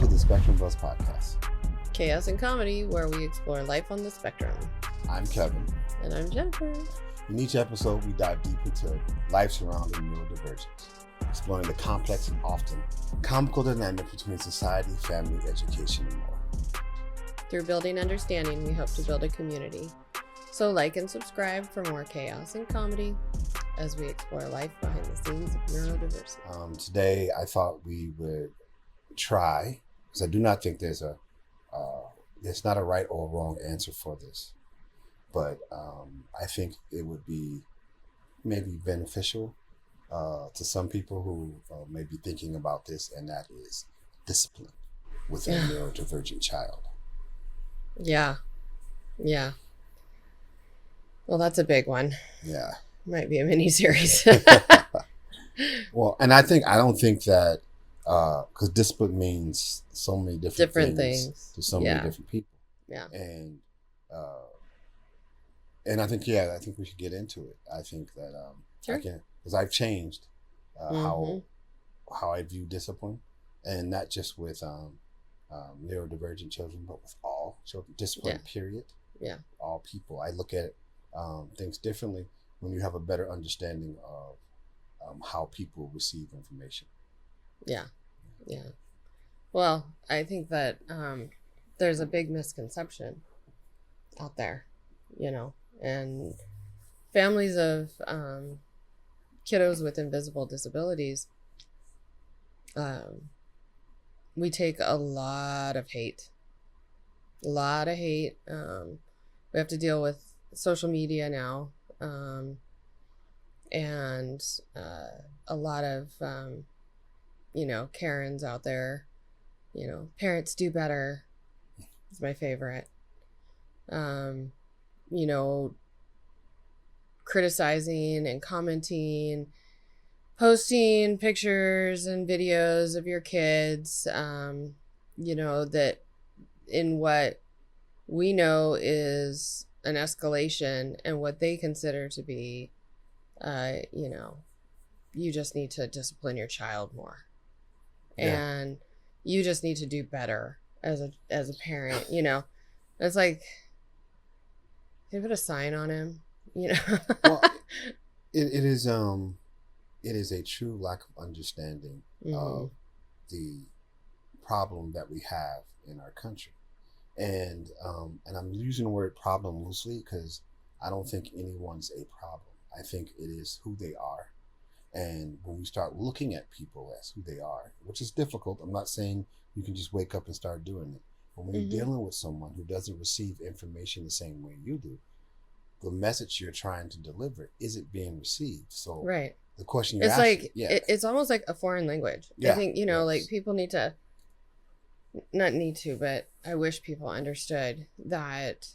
to the Spectrum Buzz Podcast. Chaos and comedy, where we explore life on the spectrum. I'm Kevin. And I'm Jennifer. In each episode, we dive deep into life surrounding neurodivergence, exploring the complex and often comical dynamic between society, family, education, and more. Through building understanding, we hope to build a community. So like and subscribe for more chaos and comedy as we explore life behind the scenes of neurodiversity. Today, I thought we would try, because I do not think there's not a right or wrong answer for this, but I think it would be maybe beneficial to some people who may be thinking about this, and that is discipline with a neurodivergent child. Yeah. Well, that's a big one. Yeah. Might be a mini-series. Well, and I don't think that, because discipline means so many different things to so many different people. Yeah. And I think we should get into it. I think that Sure. because I've changed how I view discipline, and not just with neurodivergent children, but with all children. Discipline, period. Yeah. All people. I look at things differently when you have a better understanding of how people receive information. Yeah. Well, I think that there's a big misconception out there, and families of kiddos with invisible disabilities, we take a lot of hate. We have to deal with social media now, and a lot of Karens out there. Parents do better is my favorite. Criticizing and commenting, posting pictures and videos of your kids, that in what we know is an escalation, and what they consider to be, you just need to discipline your child more. And you just need to do better as a parent. It's like, they put a sign on him. Well, it is a true lack of understanding of the problem that we have in our country, and I'm using the word problem loosely because I don't think anyone's a problem. I think it is who they are. And when we start looking at people as who they are, which is difficult, I'm not saying you can just wake up and start doing it. But when you're dealing with someone who doesn't receive information the same way you do, the message you're trying to deliver isn't being received. So the question you're asking, it's almost like a foreign language. I think, like people need to, not need to, but I wish people understood that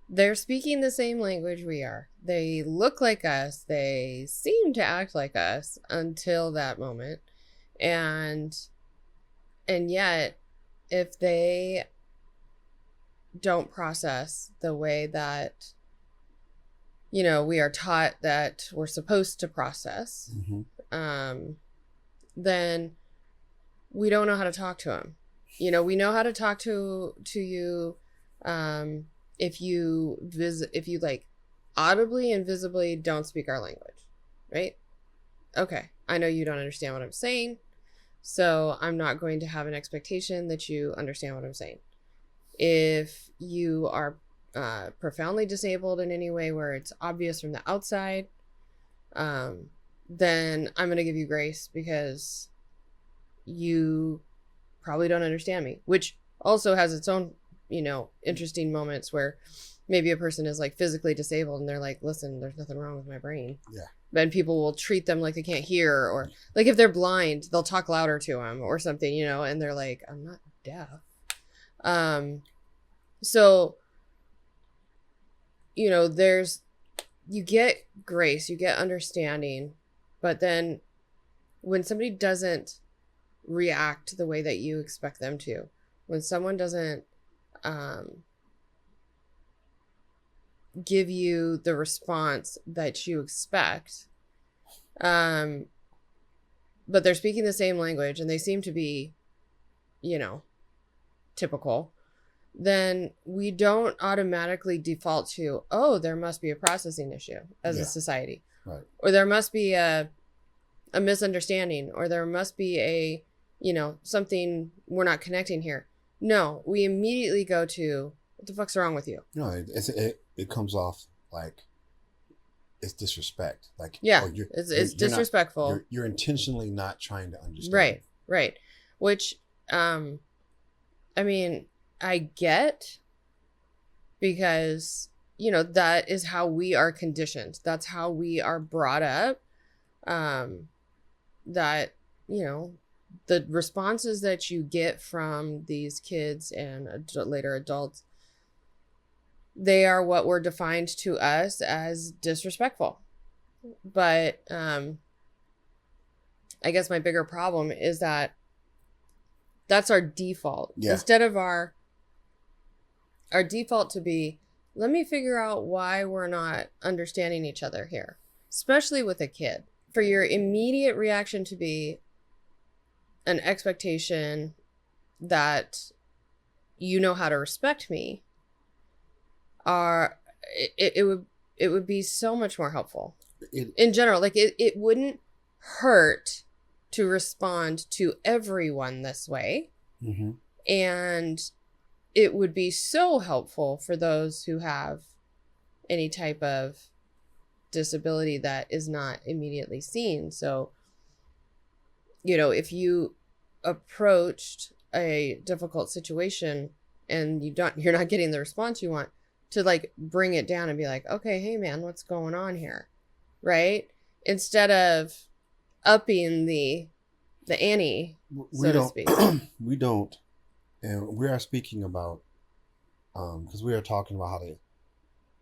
they're speaking the same language we are. They look like us. They seem to act like us until that moment. And yet, if they don't process the way that, we are taught that we're supposed to process, then we don't know how to talk to them. We know how to talk to you, if you like audibly and visibly don't speak our language, right? Okay, I know you don't understand what I'm saying, so I'm not going to have an expectation that you understand what I'm saying. If you are profoundly disabled in any way where it's obvious from the outside, then I'm going to give you grace because you probably don't understand me, which also has its own interesting moments where maybe a person is like physically disabled and they're like, listen, there's nothing wrong with my brain. Yeah. Then people will treat them like they can't hear, or like if they're blind, they'll talk louder to them or something, and they're like, I'm not deaf. So, you get grace, you get understanding, but then when somebody doesn't react the way that you expect them to, when someone doesn't give you the response that you expect, but they're speaking the same language and they seem to be typical, then we don't automatically default to, oh, there must be a processing issue as a society. Right. Or there must be a misunderstanding, or there must be a, something we're not connecting here. No, we immediately go to, what the fuck's wrong with you? No, it comes off like it's disrespect. Like, it's disrespectful. You're intentionally not trying to understand. Right. Which, I get, because, that is how we are conditioned. That's how we are brought up. That, the responses that you get from these kids and later adults, they are what were defined to us as disrespectful. But I guess my bigger problem is that that's our default. Yeah. Instead of our default to be, let me figure out why we're not understanding each other here, especially with a kid. For your immediate reaction to be an expectation that you know how to respect me, it would be so much more helpful. In general, like it wouldn't hurt to respond to everyone this way. Mm-hmm. And it would be so helpful for those who have any type of disability that is not immediately seen. So, if you approached a difficult situation and you're not getting the response you want, to like bring it down and be like, okay, hey man, what's going on here? Right? Instead of upping the ante, so to speak. We don't. And we are speaking about, because we are talking about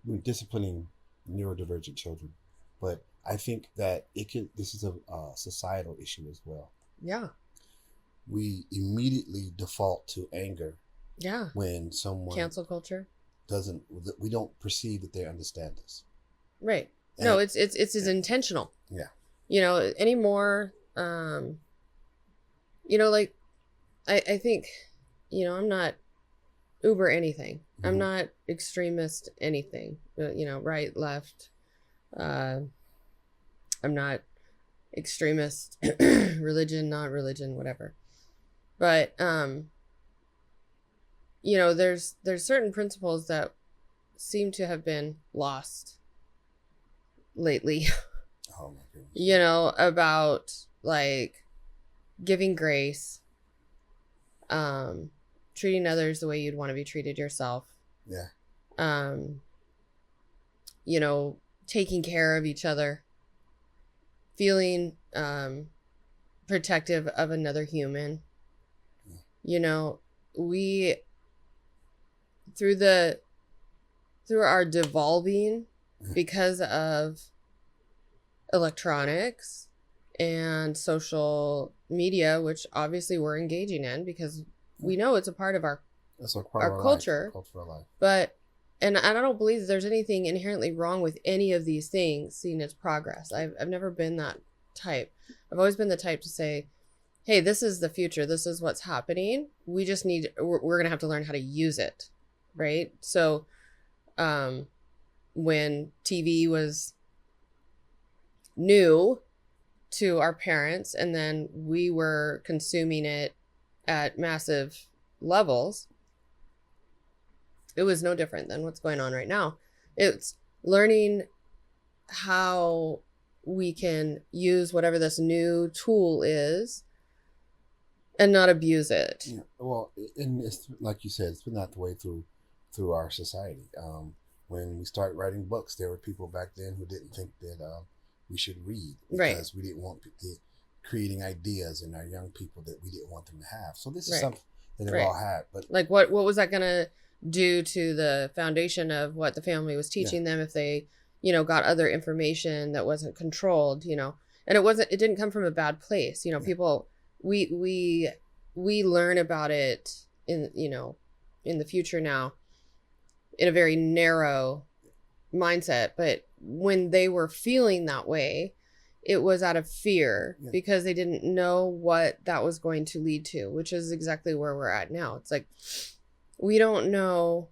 we're disciplining neurodivergent children. But I think that this is a societal issue as well. Yeah. We immediately default to anger. Yeah. When someone. Cancel culture. We don't perceive that they understand us. Right. And no, it's intentional. Yeah. Anymore, like, I think, I'm not uber anything. Mm-hmm. I'm not extremist anything, right, left. I'm not extremist religion, not religion, whatever. But, there's certain principles that seem to have been lost lately. Oh my goodness. About like giving grace, treating others the way you'd want to be treated yourself. Yeah. Taking care of each other, feeling protective of another human. Yeah. We through our devolving because of electronics and social media, which obviously we're engaging in because we know it's a part of our culture. Life. But and I don't believe there's anything inherently wrong with any of these things seen as progress. I've never been that type. I've always been the type to say, hey, this is the future. This is what's happening. We're going to have to learn how to use it. Right. So, when TV was new to our parents and then we were consuming it at massive levels, it was no different than what's going on right now. It's learning how we can use whatever this new tool is and not abuse it. Yeah, well, and it's like you said, it's been that way through our society. When we started writing books, there were people back then who didn't think that we should read because we didn't want creating ideas in our young people that we didn't want them to have. So this is something that they've all had. But like, what was that going to do to the foundation of what the family was teaching them if they, got other information that wasn't controlled, and it didn't come from a bad place. People, we learn about it in the future now in a very narrow mindset, but when they were feeling that way it was out of fear because they didn't know what that was going to lead to, which is exactly where we're at now. It's like, we don't know,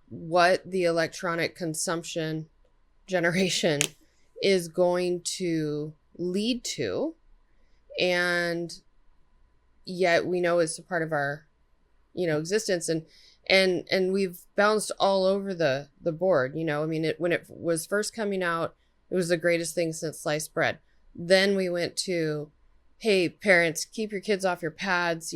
what the electronic consumption generation is going to lead to. And yet we know it's a part of our, existence. And we've bounced all over the board, when it was first coming out, it was the greatest thing since sliced bread. Then we went to, hey, parents, keep your kids off your pads,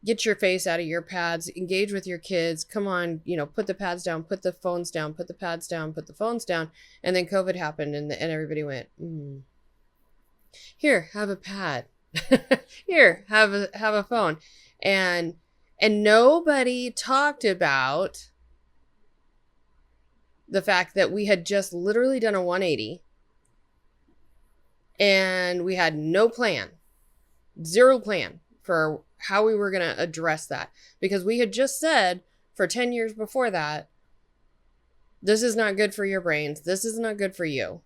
get your face out of your pads, engage with your kids. Come on, put the pads down, put the phones down, put the pads down, put the phones down. And then COVID happened and everybody went, here, have a pad. Here, have a phone. And nobody talked about the fact that we had just literally done a 180 and we had no plan, zero plan for how we were going to address that, because we had just said for 10 years before that, this is not good for your brains. This is not good for you,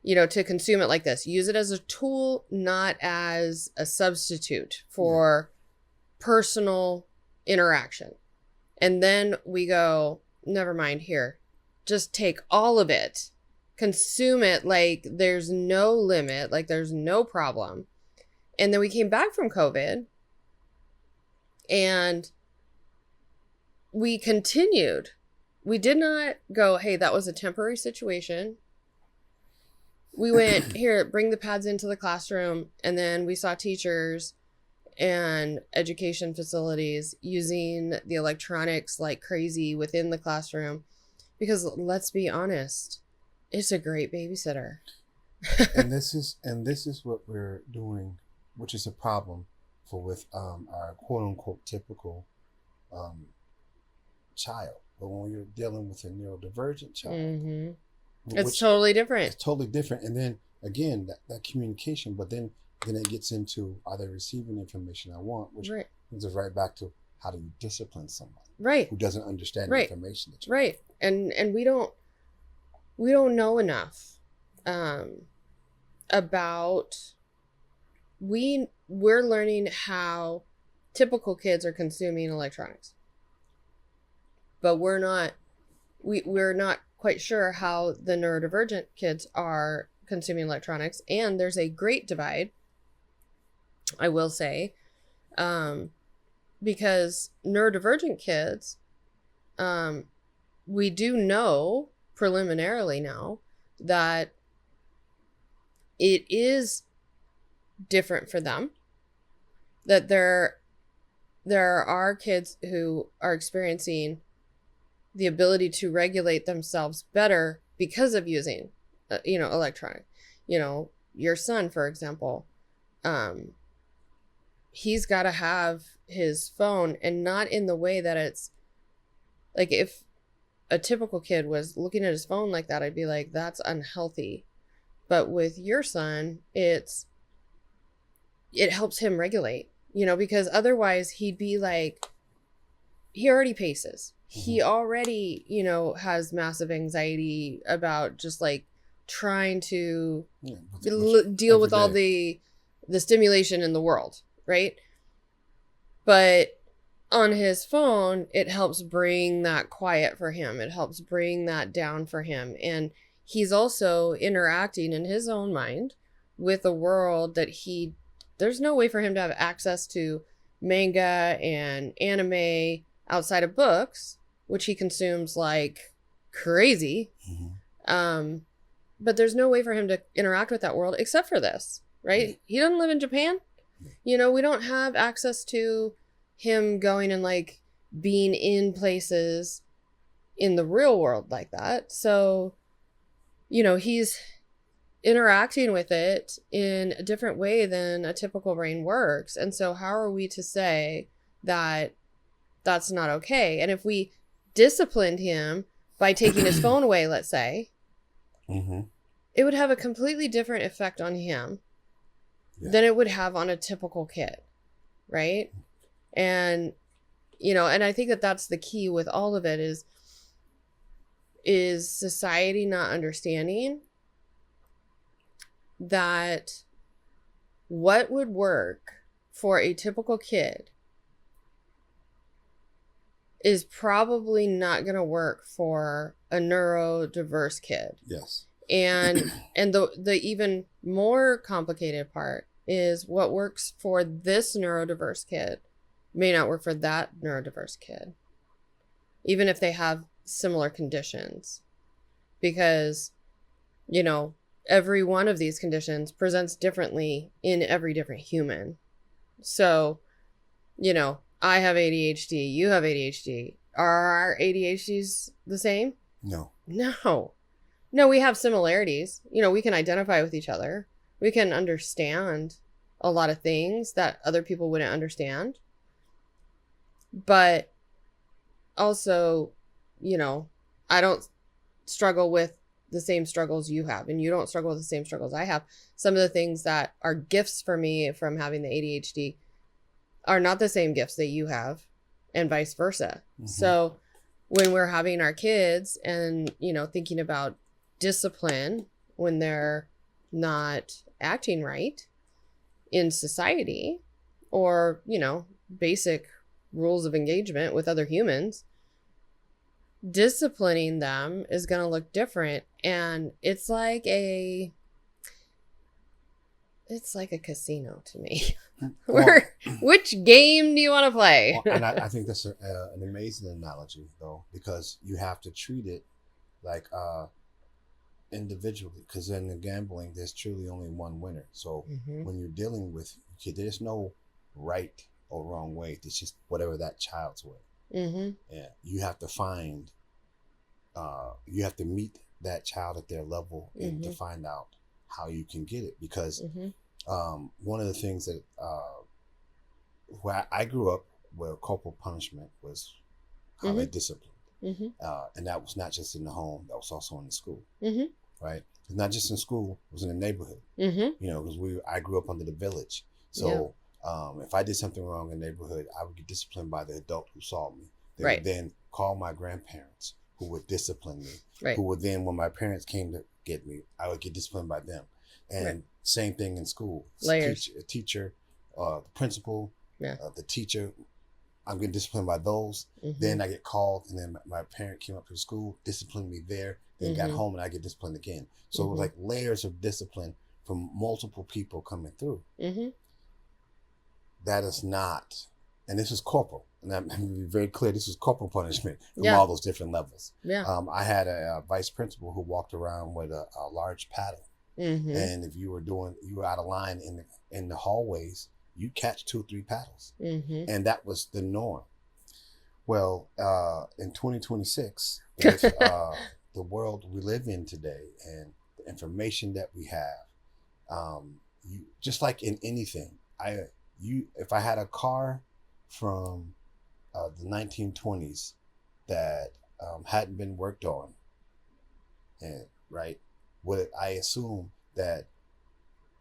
to consume it like this. Use it as a tool, not as a substitute for personal interaction. And then we go, never mind, here, just take all of it, consume it like there's no limit, like there's no problem. And then we came back from COVID and we continued. We did not go, hey, that was a temporary situation. We went, here, bring the pads into the classroom. And then we saw teachers and education facilities using the electronics like crazy within the classroom, because let's be honest, it's a great babysitter. and this is what we're doing, which is a problem with our quote unquote typical child. But when you're dealing with a neurodivergent child, it's totally different. It's totally different. And then again, that communication, but then it gets into, are they receiving the information I want? Which brings us right back to, how do you discipline somebody who doesn't understand the information that you want? And we don't know enough about, we're learning how typical kids are consuming electronics, but we're not quite sure how the neurodivergent kids are consuming electronics. And there's a great divide, I will say, because neurodivergent kids, we do know preliminarily now that it is different for them, that there are kids who are experiencing the ability to regulate themselves better because of using, electronic, your son, for example, he's got to have his phone, and not in the way that it's like, if a typical kid was looking at his phone like that, I'd be like, that's unhealthy. But with your son, it helps him regulate, because otherwise he'd be like, he already paces. He already, has massive anxiety about just like trying to deal with all the stimulation in the world, right? But on his phone, it helps bring that quiet for him. It helps bring that down for him. And he's also interacting in his own mind with a world that there's no way for him to have access to manga and anime outside of books, which he consumes like crazy. But there's no way for him to interact with that world except for this, right? He doesn't live in Japan. We don't have access to him going and like being in places in the real world like that. So, he's interacting with it in a different way than a typical brain works. And so how are we to say that that's not okay? And if we disciplined him by taking his phone away, let's say, it would have a completely different effect on him than it would have on a typical kid, right? And, and I think that that's the key with all of it is is society not understanding that what would work for a typical kid is probably not going to work for a neurodiverse kid. Yes. And the even more complicated part is what works for this neurodiverse kid may not work for that neurodiverse kid, even if they have similar conditions, because, you know, every one of these conditions presents differently in every different human. So, you know, I have ADHD, you have ADHD. Are our ADHDs the same? No. No, we have similarities. You know, we can identify with each other. We can understand a lot of things that other people wouldn't understand. But also, you know, I don't struggle with the same struggles you have, and you don't struggle with the same struggles I have. Some of the things that are gifts for me from having the ADHD are not the same gifts that you have, and vice versa. Mm-hmm. So when we're having our kids and, you know, thinking about discipline when they're not acting right in society, or, you know, basic rules of engagement with other humans, disciplining them is going to look different. And it's like a casino to me. Well, which game do you want to play? Well, and I think that's an amazing analogy, though, because you have to treat it like individually, because in the gambling, there's truly only one winner. So when you're dealing with kid, there's no right or wrong way. It's just whatever that child's way. Yeah, you have to find, you have to meet that child at their level and to find out how you can get it. Because one of the things that where I grew up, where corporal punishment was how they disciplined, and that was not just in the home; that was also in the school. Right? It's not just in school; it was in the neighborhood. You know, because I grew up under the village, so. If I did something wrong in the neighborhood, I would get disciplined by the adult who saw me. They would then call my grandparents, who would discipline me, who would then, when my parents came to get me, I would get disciplined by them. And same thing in school. Layers. A teacher, the principal, the teacher, I'm getting disciplined by those. Then I get called, and then my parent came up to the school, disciplined me there, then got home, and I get disciplined again. So it was like layers of discipline from multiple people coming through. That is not, and this is corporal, and I'm going to be very clear, this is corporal punishment from all those different levels. I had a vice principal who walked around with a large paddle, and if you were out of line in the hallways, you catch 2-3 paddles, and that was the norm. Well, in 2026, with the world we live in today and the information that we have, you just like in anything, if I had a car from the 1920s that hadn't been worked on, would I assume that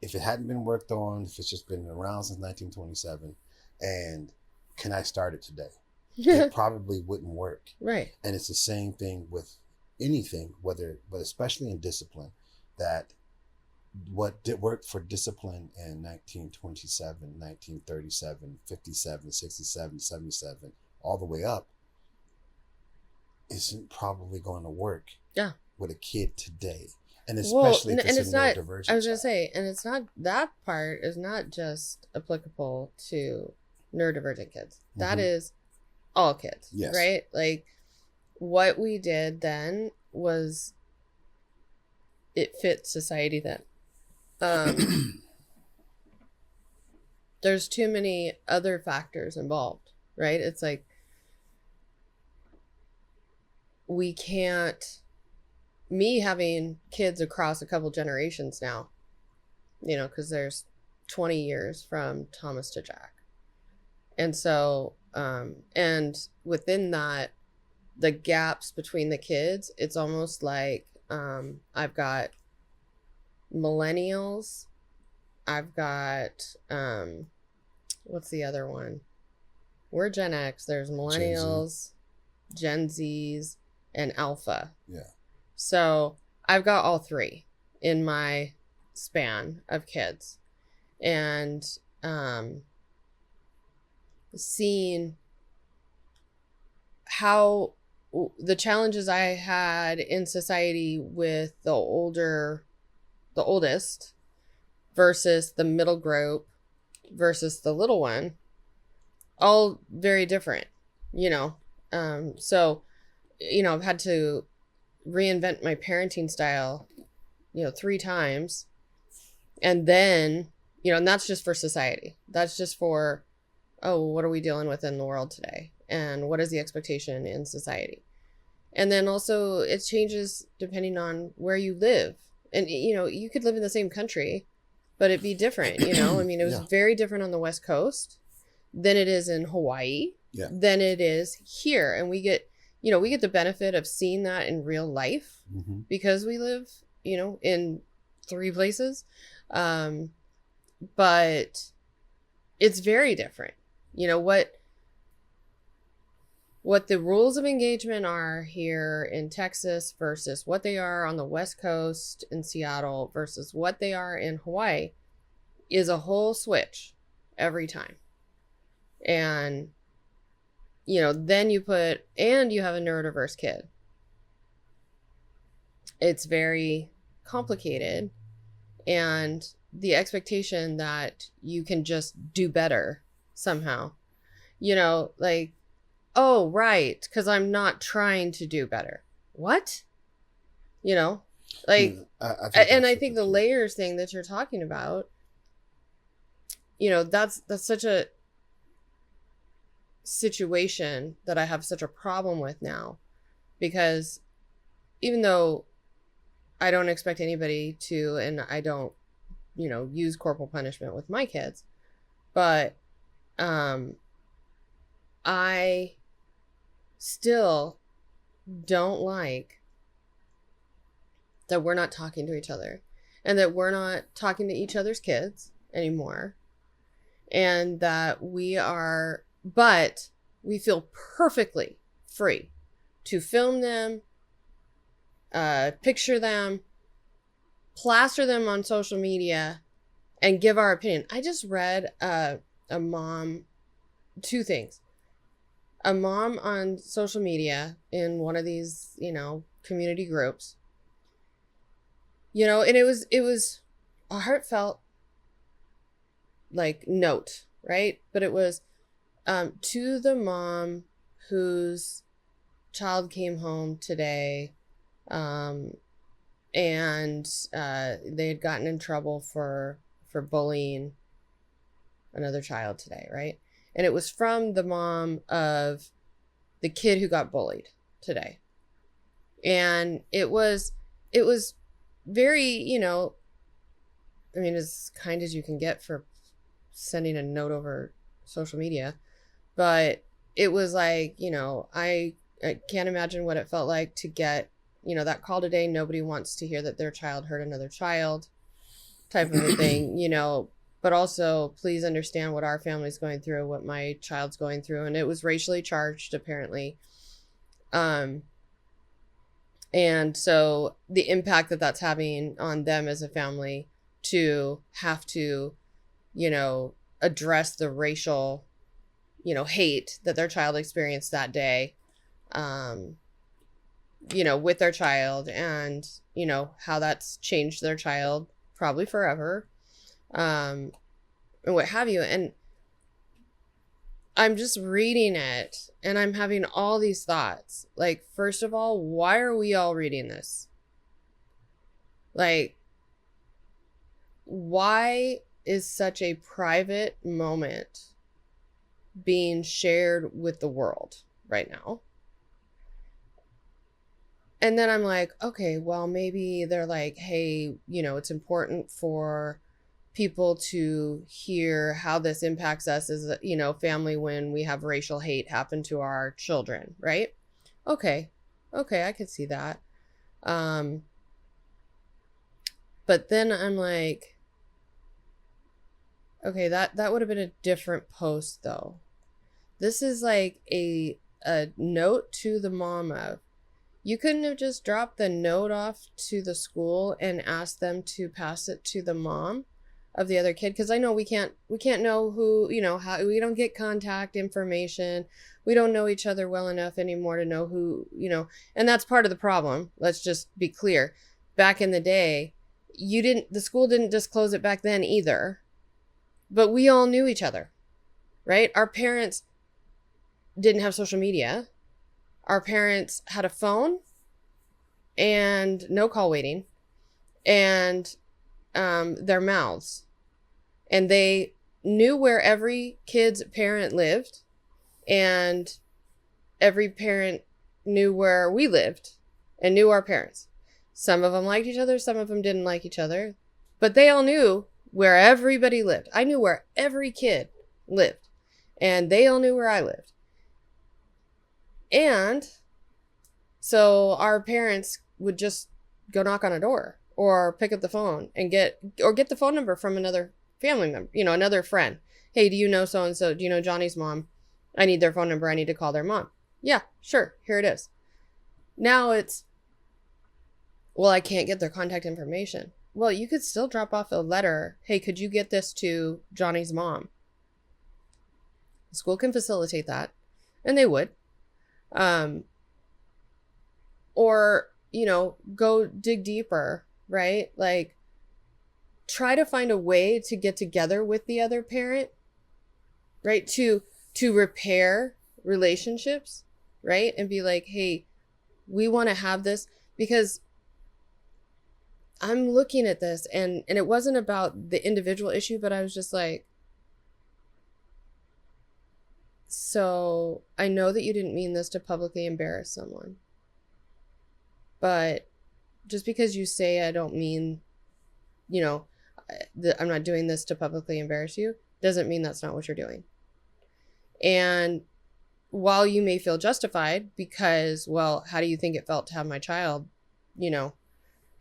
if it hadn't been worked on, if it's just been around since 1927, and can I start it today? It probably wouldn't work. Right. And it's the same thing with anything, but especially in discipline, that what did work for discipline in 1927, 1937, 57, 67, 77, all the way up, isn't probably going to work with a kid today. And especially if it's a neurodivergent. I was going to say, and it's not, that part is not just applicable to neurodivergent kids. That is all kids, right? Like, what we did then was, it fit society then. There's too many other factors involved, right? It's like, we can't, me having kids across a couple generations now, you know, because there's 20 years from Thomas to Jack. And so, and within that, the gaps between the kids, it's almost like, I've got millennials, I've got what's the other one? We're Gen X. There's millennials, Gen Zs, and Alpha. So I've got all three in my span of kids. And seeing how the challenges I had in society with the oldest versus the middle group versus the little one, all very different, you know. So, you know, I've had to reinvent my parenting style, you know, 3 times. And then, you know, and that's just for society. That's just for, oh, what are we dealing with in the world today? And what is the expectation in society? And then also it changes depending on where you live. And, you know, you could live in the same country, but it'd be different, you know? I mean, it was very different on the West Coast than it is in Hawaii, than it is here. And we get, you know, we get the benefit of seeing that in real life because we live, you know, in 3 places. But it's very different. You know, what the rules of engagement are here in Texas versus what they are on the West Coast in Seattle versus what they are in Hawaii is a whole switch every time. And, you know, then you have a neurodiverse kid. It's very complicated. And the expectation that you can just do better somehow, you know, like, oh, right, because I'm not trying to do better. What? You know, like, I think the layers thing that you're talking about, you know, that's such a situation that I have such a problem with now, because even though I don't expect anybody to, and I don't, you know, use corporal punishment with my kids, but I still don't like that we're not talking to each other and that we're not talking to each other's kids anymore, and that but we feel perfectly free to film them, picture them, plaster them on social media, and give our opinion. I just read a mom, 2 things. A mom on social media in one of these, you know, community groups, you know, and it was a heartfelt, like, note, right? But it was to the mom whose child came home today, and they had gotten in trouble for bullying another child today, right? And it was from the mom of the kid who got bullied today. And it was very, you know, I mean, as kind as you can get for sending a note over social media. But it was like, you know, I can't imagine what it felt like to get, you know, that call today. Nobody wants to hear that their child hurt another child, type of a thing, you know. But also, please understand what our family's going through, what my child's going through. And it was racially charged, apparently. And so the impact that that's having on them as a family to have to, you know, address the racial, you know, hate that their child experienced that day, you know, with their child, and, you know, how that's changed their child probably forever. And what have you. And I'm just reading it and I'm having all these thoughts. Like, first of all, why are we all reading this? Like, why is such a private moment being shared with the world right now? And then I'm like, okay, well, maybe they're like, hey, you know, it's important for people to hear how this impacts us as a, you know, family when we have racial hate happen to our children, right? Okay, I could see that. But then I'm like, okay, that would have been a different post though. This is like a note to the mom of, You couldn't have just dropped the note off to the school and asked them to pass it to the mom of the other kid? Because I know we can't know who, how, we don't get contact information. We don't know each other well enough anymore to know who, and that's part of the problem. Let's just be clear. Back in the day, the school didn't disclose it back then either, but we all knew each other, right? Our parents didn't have social media. Our parents had a phone and no call waiting and their mouths. And they knew where every kid's parent lived, and every parent knew where we lived and knew our parents. Some of them liked each other, some of them didn't like each other, but they all knew where everybody lived. I knew where every kid lived, and they all knew where I lived. And so our parents would just go knock on a door or pick up the phone and get the phone number from another family member, another friend. Hey, do you know so-and-so? Do you know Johnny's mom? I need their phone number. I need to call their mom. Yeah, sure. Here it is. Now it's, well, I can't get their contact information. Well, you could still drop off a letter. Hey, could you get this to Johnny's mom? The school can facilitate that, and they would. Or, go dig deeper, right? Like, try to find a way to get together with the other parent, right? To repair relationships, right? And be like, hey, we want to have this, because I'm looking at this and it wasn't about the individual issue, but I was just like, so I know that you didn't mean this to publicly embarrass someone, but just because you say I don't mean, I'm not doing this to publicly embarrass you, doesn't mean that's not what you're doing. And while you may feel justified because, well, how do you think it felt to have my child,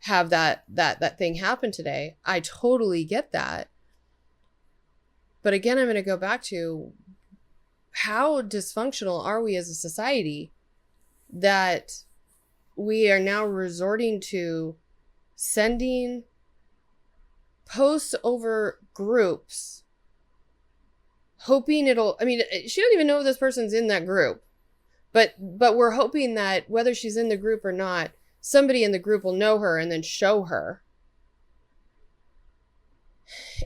have that thing happen today? I totally get that. But again, I'm going to go back to, how dysfunctional are we as a society that we are now resorting to sending posts over groups, hoping she don't even know if this person's in that group, but we're hoping that whether she's in the group or not, somebody in the group will know her and then show her.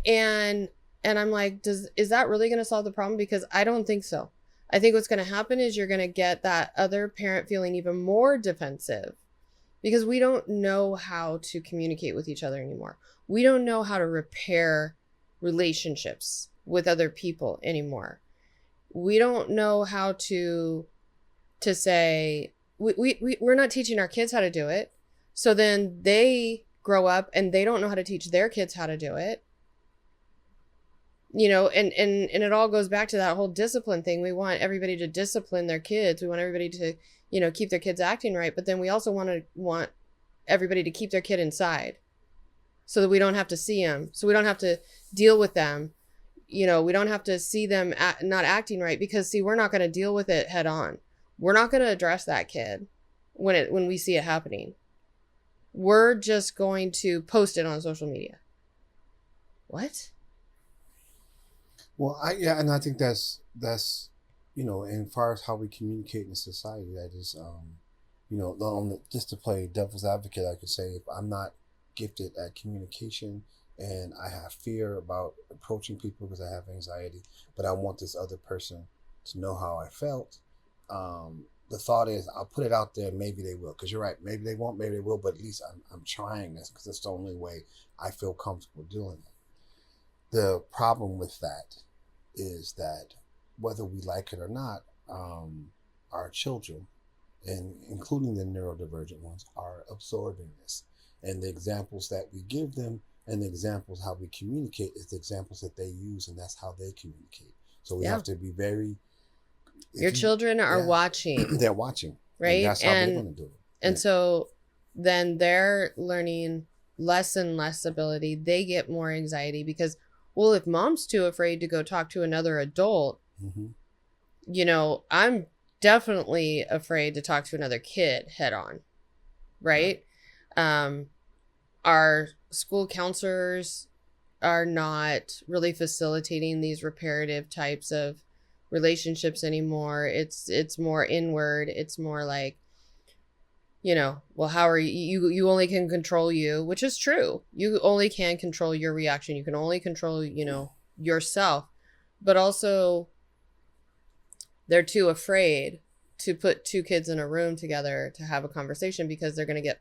And I'm like, is that really going to solve the problem? Because I don't think so. I think what's going to happen is you're going to get that other parent feeling even more defensive, because we don't know how to communicate with each other anymore. We don't know how to repair relationships with other people anymore. We don't know how to say, we're not teaching our kids how to do it. So then they grow up and they don't know how to teach their kids how to do it. And it all goes back to that whole discipline thing. We want everybody to discipline their kids. We want everybody to, keep their kids acting right. But then we also want everybody to keep their kid inside so that we don't have to see them. So we don't have to deal with them. We don't have to see them not acting right, because see, we're not going to deal with it head on. We're not going to address that kid when we see it happening. We're just going to post it on social media. What? Well, and I think that's as far as how we communicate in society, that is, just to play devil's advocate, I could say, if I'm not gifted at communication and I have fear about approaching people because I have anxiety, but I want this other person to know how I felt, the thought is, I'll put it out there, maybe they will. Because you're right, maybe they won't, maybe they will, but at least I'm trying this, because it's the only way I feel comfortable doing it. The problem with that is that whether we like it or not, our children, and including the neurodivergent ones, are absorbing this. And the examples that we give them and the examples how we communicate is the examples that they use, and that's how they communicate. So we have to be very... Your children are watching. They're watching. Right? And that's how they're going to do it. And so then they're learning less and less ability. They get more anxiety because, well, if mom's too afraid to go talk to another adult, I'm definitely afraid to talk to another kid head on. right? Our school counselors are not really facilitating these reparative types of relationships anymore. It's more inward. It's more like, well, how are you only can control you, which is true. You only can control your reaction. You can only control, yourself. But also, they're too afraid to put two kids in a room together to have a conversation because they're going to get,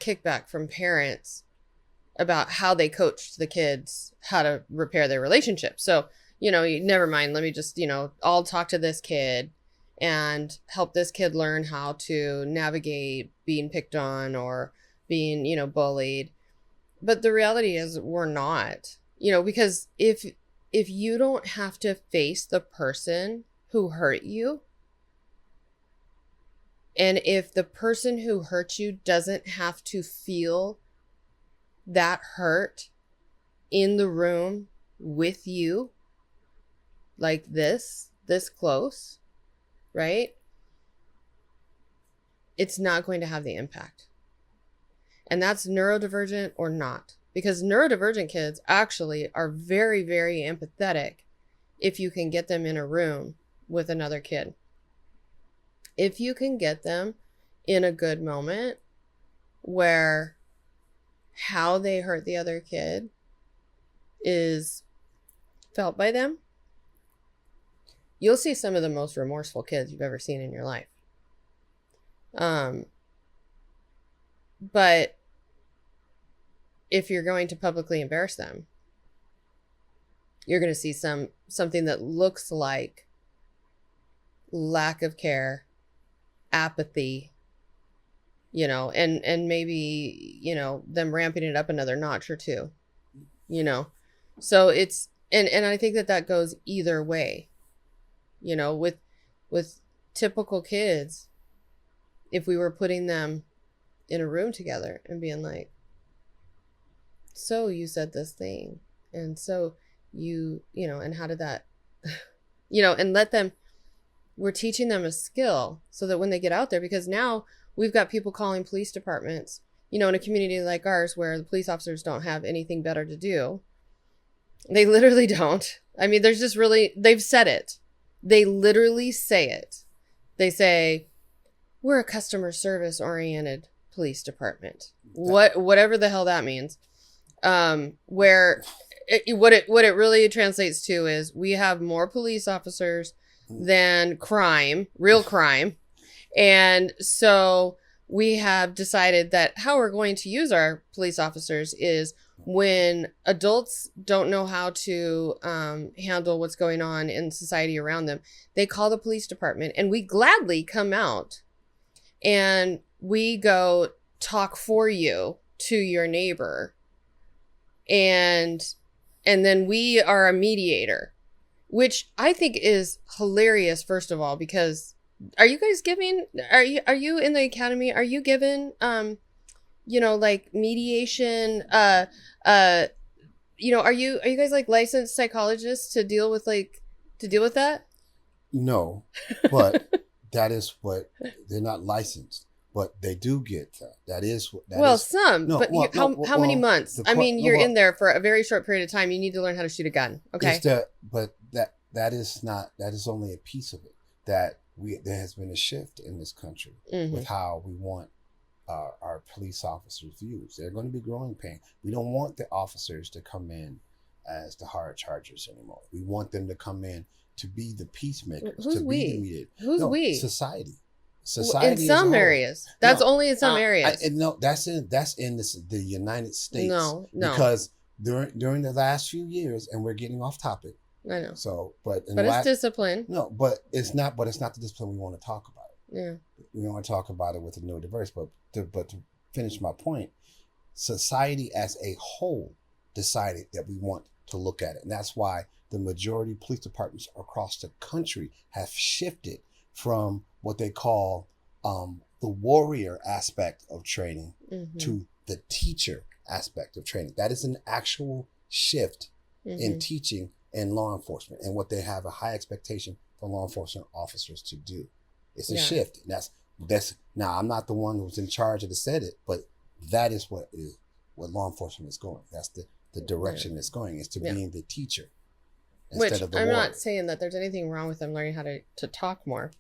kickback from parents about how they coached the kids how to repair their relationship. So, never mind. Let me just, I'll talk to this kid and help this kid learn how to navigate being picked on or being, bullied. But the reality is we're not, because if you don't have to face the person who hurt you, and if the person who hurt you doesn't have to feel that hurt in the room with you, like this close, right? It's not going to have the impact. And that's neurodivergent or not. Because neurodivergent kids actually are very, very empathetic if you can get them in a room with another kid. If you can get them in a good moment where how they hurt the other kid is felt by them, you'll see some of the most remorseful kids you've ever seen in your life. But if you're going to publicly embarrass them, you're going to see something that looks like lack of care, apathy, and maybe, them ramping it up another notch or two, so it's, and I think that goes either way, with typical kids. If we were putting them in a room together and being like, so you said this thing, and so and how did that, and let them, we're teaching them a skill so that when they get out there, because now we've got people calling police departments, in a community like ours where the police officers don't have anything better to do. They literally don't. I mean, there's just really, they've said it. They literally say it. They say, we're a customer service oriented police department. Whatever the hell that means. What it really translates to is we have more police officers than real crime. And so we have decided that how we're going to use our police officers is when adults don't know how to handle what's going on in society around them, they call the police department, and we gladly come out and we go talk for you to your neighbor. And then we are a mediator, which I think is hilarious, first of all, because are you in the academy? Are you given, like mediation, are you guys like licensed psychologists to deal with that? No, but that is what, they're not licensed, but they do get that. That is some, no, but how many months? You're in there for a very short period of time. You need to learn how to shoot a gun. Okay. But that is only a piece of it. There has been a shift in this country with how we want our police officers' views. They're going to be growing pain. We don't want the officers to come in as the hard chargers anymore. We want them to come in to be the peacemakers. Who's we? Who's we? Society. In some areas. That's only in some areas. That's in the United States. No. Because during the last few years, and we're getting off topic. I know. So, it's discipline. No, but it's not the discipline we want to talk about. Yeah. We want to talk about it with the neurodiverse, but to finish my point, society as a whole decided that we want to look at it. And that's why the majority of police departments across the country have shifted from what they call the warrior aspect of training to the teacher aspect of training. That is an actual shift in teaching and law enforcement, and what they have a high expectation for law enforcement officers to do. It's a shift. And that's now I'm not the one who's in charge of the said it, but that is what law enforcement is going. That's the direction it's going, is to being the teacher instead of the warrior. I'm not saying that there's anything wrong with them learning how to talk more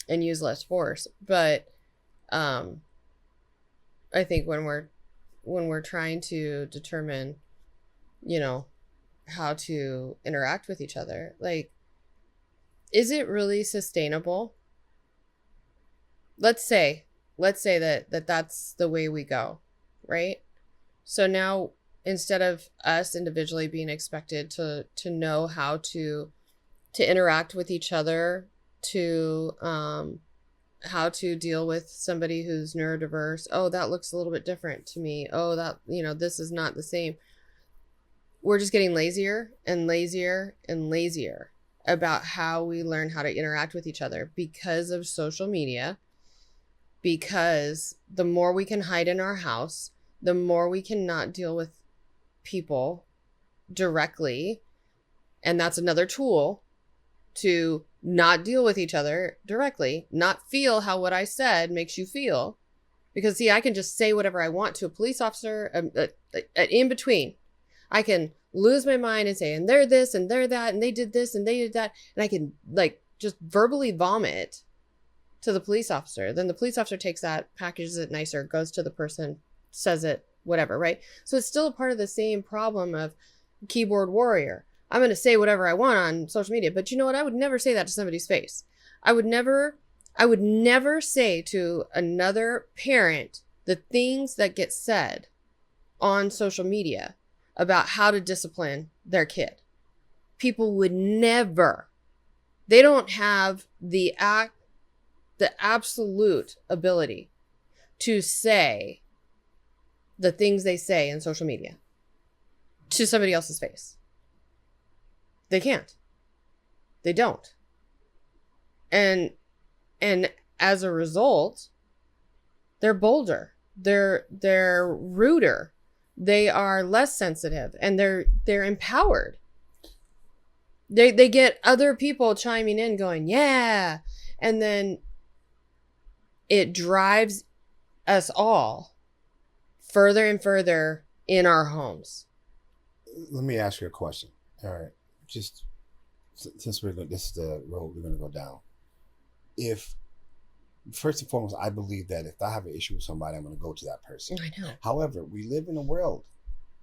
and use less force, but I think when we're trying to determine, how to interact with each other, like, is it really sustainable? Let's say that that's the way we go, right? So now, instead of us individually being expected to know how to interact with each other, to how to deal with somebody who's neurodiverse. Oh, that looks a little bit different to me. Oh, that, this is not the same. We're just getting lazier and lazier and lazier about how we learn how to interact with each other because of social media. Because the more we can hide in our house, the more we can not deal with people directly. And that's another tool to not deal with each other directly, not feel how what I said makes you feel. Because, see, I can just say whatever I want to a police officer in between. I can lose my mind and say, and they're this and they're that, and they did this and they did that. And I can just verbally vomit to the police officer. Then the police officer takes that, packages it nicer, goes to the person, says it, whatever, right? So it's still a part of the same problem of keyboard warrior. I'm going to say whatever I want on social media, but you know what? I would never say that to somebody's face. I would never say to another parent the things that get said on social media about how to discipline their kid. People would never. They don't have the absolute ability to say the things they say in social media to somebody else's face. They can't. They don't. And as a result, they're bolder. They're ruder. They are less sensitive, and they're empowered. They get other people chiming in going, yeah. And then it drives us all further and further in our homes. Let me ask you a question. All right. Just since this is the road we're going to go down. If, first and foremost, I believe that if I have an issue with somebody, I'm going to go to that person. I know. However, we live in a world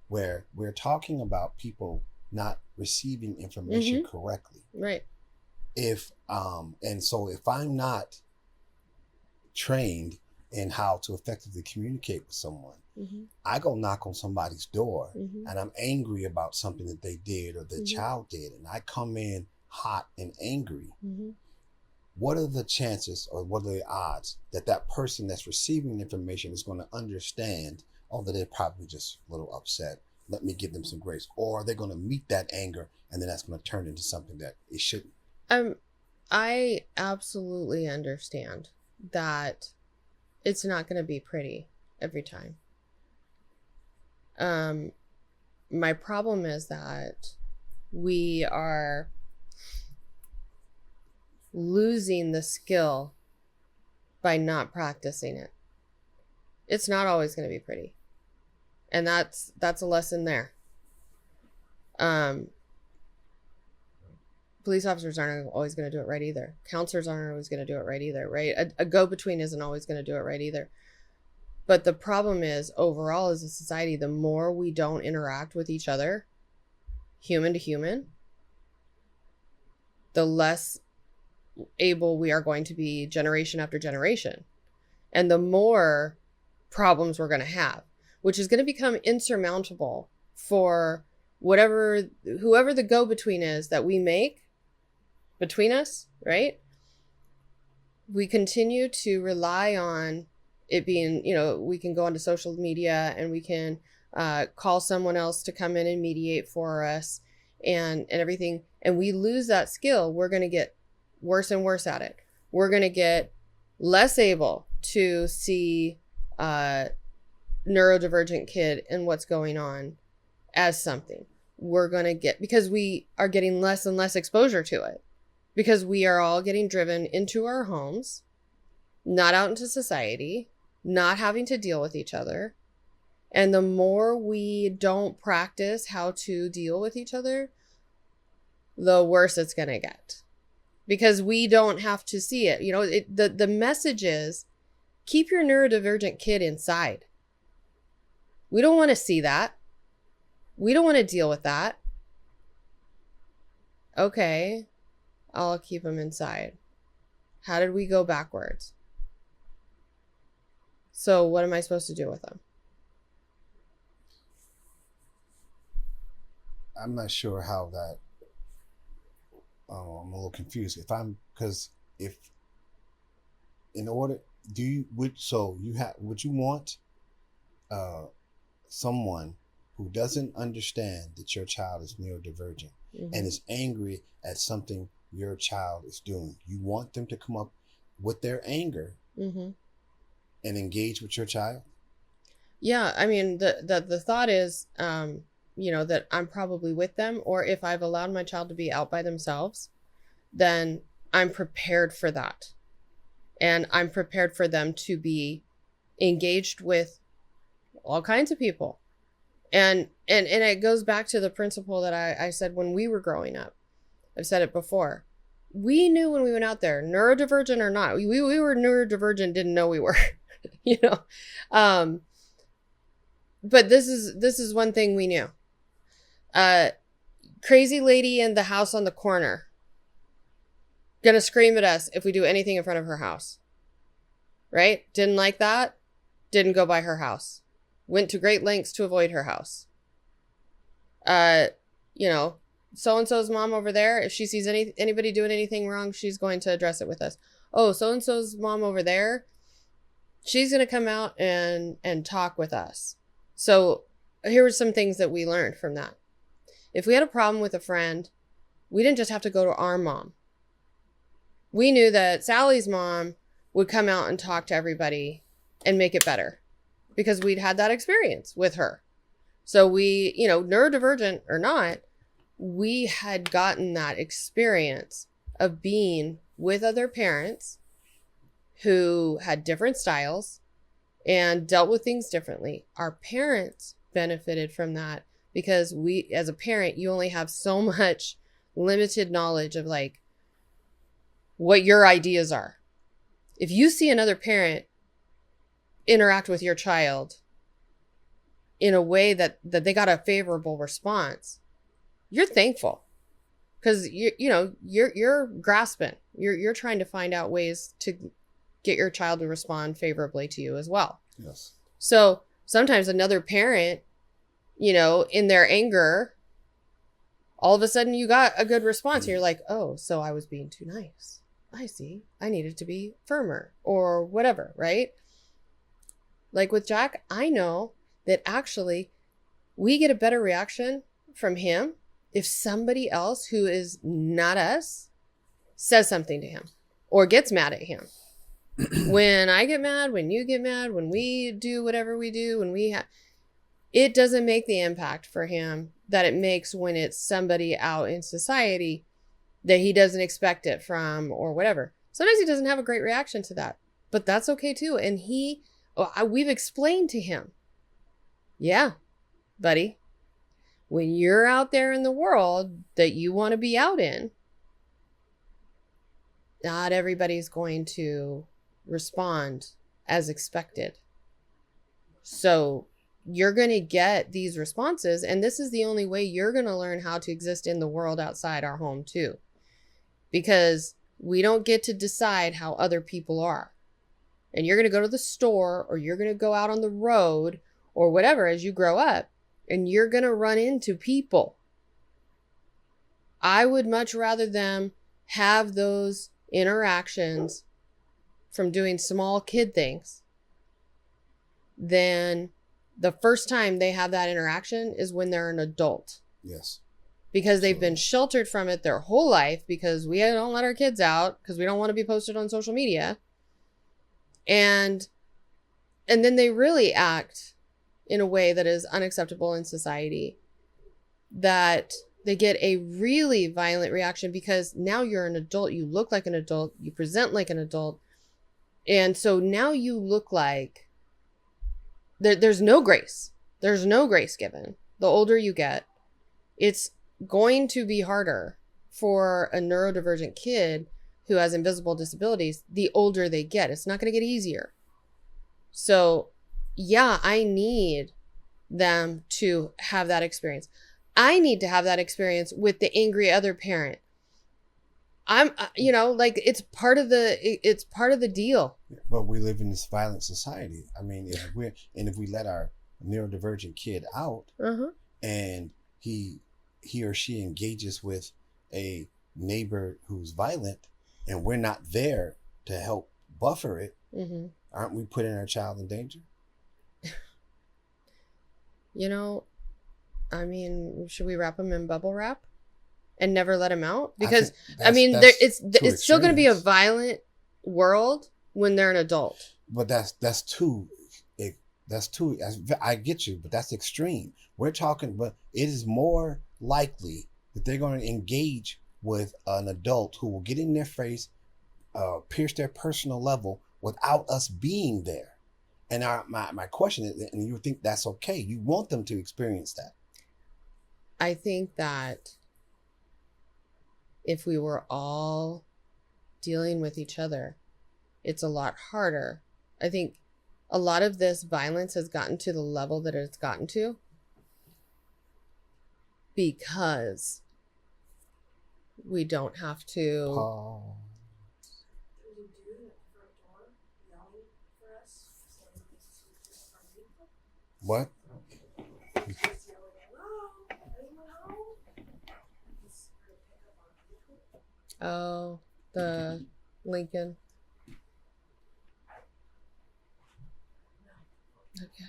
where we're talking about people not receiving information correctly. Right. And so if I'm not trained in how to effectively communicate with someone, I go knock on somebody's door and I'm angry about something that they did or the child did, and I come in hot and angry. What are the chances, or what are the odds that that person that's receiving the information is going to understand, oh, that they're probably just a little upset, let me give them some grace, or are they going to meet that anger and then that's going to turn into something that it shouldn't? I absolutely understand that it's not going to be pretty every time. My problem is that we are losing the skill by not practicing it. It's not always going to be pretty. And that's a lesson there. Police officers aren't always going to do it right either. Counselors aren't always going to do it right either, right? A go-between isn't always going to do it right either. But the problem is, overall as a society, the more we don't interact with each other, human to human, the less able we are going to be generation after generation. And the more problems we're going to have, which is going to become insurmountable for whoever the go-between is that we make between us, right? We continue to rely on it being, we can go onto social media and we can call someone else to come in and mediate for us and everything. And we lose that skill. We're going to get worse and worse at it. We're going to get less able to see neurodivergent kid and what's going on as something. We're going to get, because we are getting less and less exposure to it, because we are all getting driven into our homes, not out into society, not having to deal with each other. And the more we don't practice how to deal with each other, the worse it's going to get. Because we don't have to see it. You know, the message is, keep your neurodivergent kid inside. We don't want to see that. We don't want to deal with that. Okay, I'll keep him inside. How did we go backwards? So what am I supposed to do with him? I'm not sure how that. I'm a little confused. Would you want someone who doesn't understand that your child is neurodivergent and is angry at something your child is doing? You want them to come up with their anger and engage with your child? Yeah, I mean, the thought is, that I'm probably with them, or if I've allowed my child to be out by themselves, then I'm prepared for that. And I'm prepared for them to be engaged with all kinds of people. And it goes back to the principle that I said when we were growing up. I've said it before. We knew when we went out there, neurodivergent or not, we were neurodivergent, didn't know we were, but this is one thing we knew. Crazy lady in the house on the corner, gonna scream at us if we do anything in front of her house. Right? Didn't like that. Didn't go by her house. Went to great lengths to avoid her house. So-and-so's mom over there, if she sees anybody doing anything wrong, she's going to address it with us. Oh, so-and-so's mom over there, she's going to come out and talk with us. So here were some things that we learned from that. If we had a problem with a friend, we didn't just have to go to our mom. We knew that Sally's mom would come out and talk to everybody and make it better because we'd had that experience with her. So we, neurodivergent or not, we had gotten that experience of being with other parents who had different styles and dealt with things differently. Our parents benefited from that because we, as a parent, you only have so much limited knowledge of like what your ideas are. If you see another parent interact with your child in a way that they got a favorable response, you're thankful because you're grasping. You're trying to find out ways to get your child to respond favorably to you as well. Yes. So sometimes another parent, in their anger, all of a sudden you got a good response. And you're like, oh, so I was being too nice. I see. I needed to be firmer or whatever, right? Like with Jack, I know that actually we get a better reaction from him if somebody else who is not us says something to him or gets mad at him. When I get mad, when you get mad, when we do whatever we do, it doesn't make the impact for him that it makes when it's somebody out in society that he doesn't expect it from or whatever. Sometimes he doesn't have a great reaction to that, but that's okay too. And we've explained to him, yeah, buddy, when you're out there in the world that you want to be out in, not everybody's going to respond as expected. So you're going to get these responses, and this is the only way you're going to learn how to exist in the world outside our home too. Because we don't get to decide how other people are. And you're going to go to the store or you're going to go out on the road or whatever as you grow up, and you're going to run into people. I would much rather them have those interactions from doing small kid things than the first time they have that interaction is when they're an adult. Yes. Because they've been sheltered from it their whole life because we don't let our kids out because we don't want to be posted on social media. And then they really act in a way that is unacceptable in society that they get a really violent reaction because now you're an adult, you look like an adult, you present like an adult. And so now you look like there's no grace. There's no grace given. The older you get, it's going to be harder for a neurodivergent kid who has invisible disabilities the older they get. It's not going to get easier. So, yeah, I need them to have that experience. I need to have that experience with the angry other parent. I'm, like it's part of the deal. But we live in this violent society. I mean, if we let our neurodivergent kid out, and he or she engages with a neighbor who's violent, and we're not there to help buffer it, aren't we putting our child in danger? I mean, should we wrap them in bubble wrap and never let them out? Because it's still going to be a violent world when they're an adult. But that's too. I get you, but that's extreme. We're talking, but it is more likely that they're going to engage with an adult who will get in their face, pierce their personal level without us being there. And my question is, and you think that's okay? You want them to experience that? I think that if we were all dealing with each other, it's a lot harder. I think a lot of this violence has gotten to the level that it's gotten to because we don't have to. What? Oh, the Lincoln. Okay.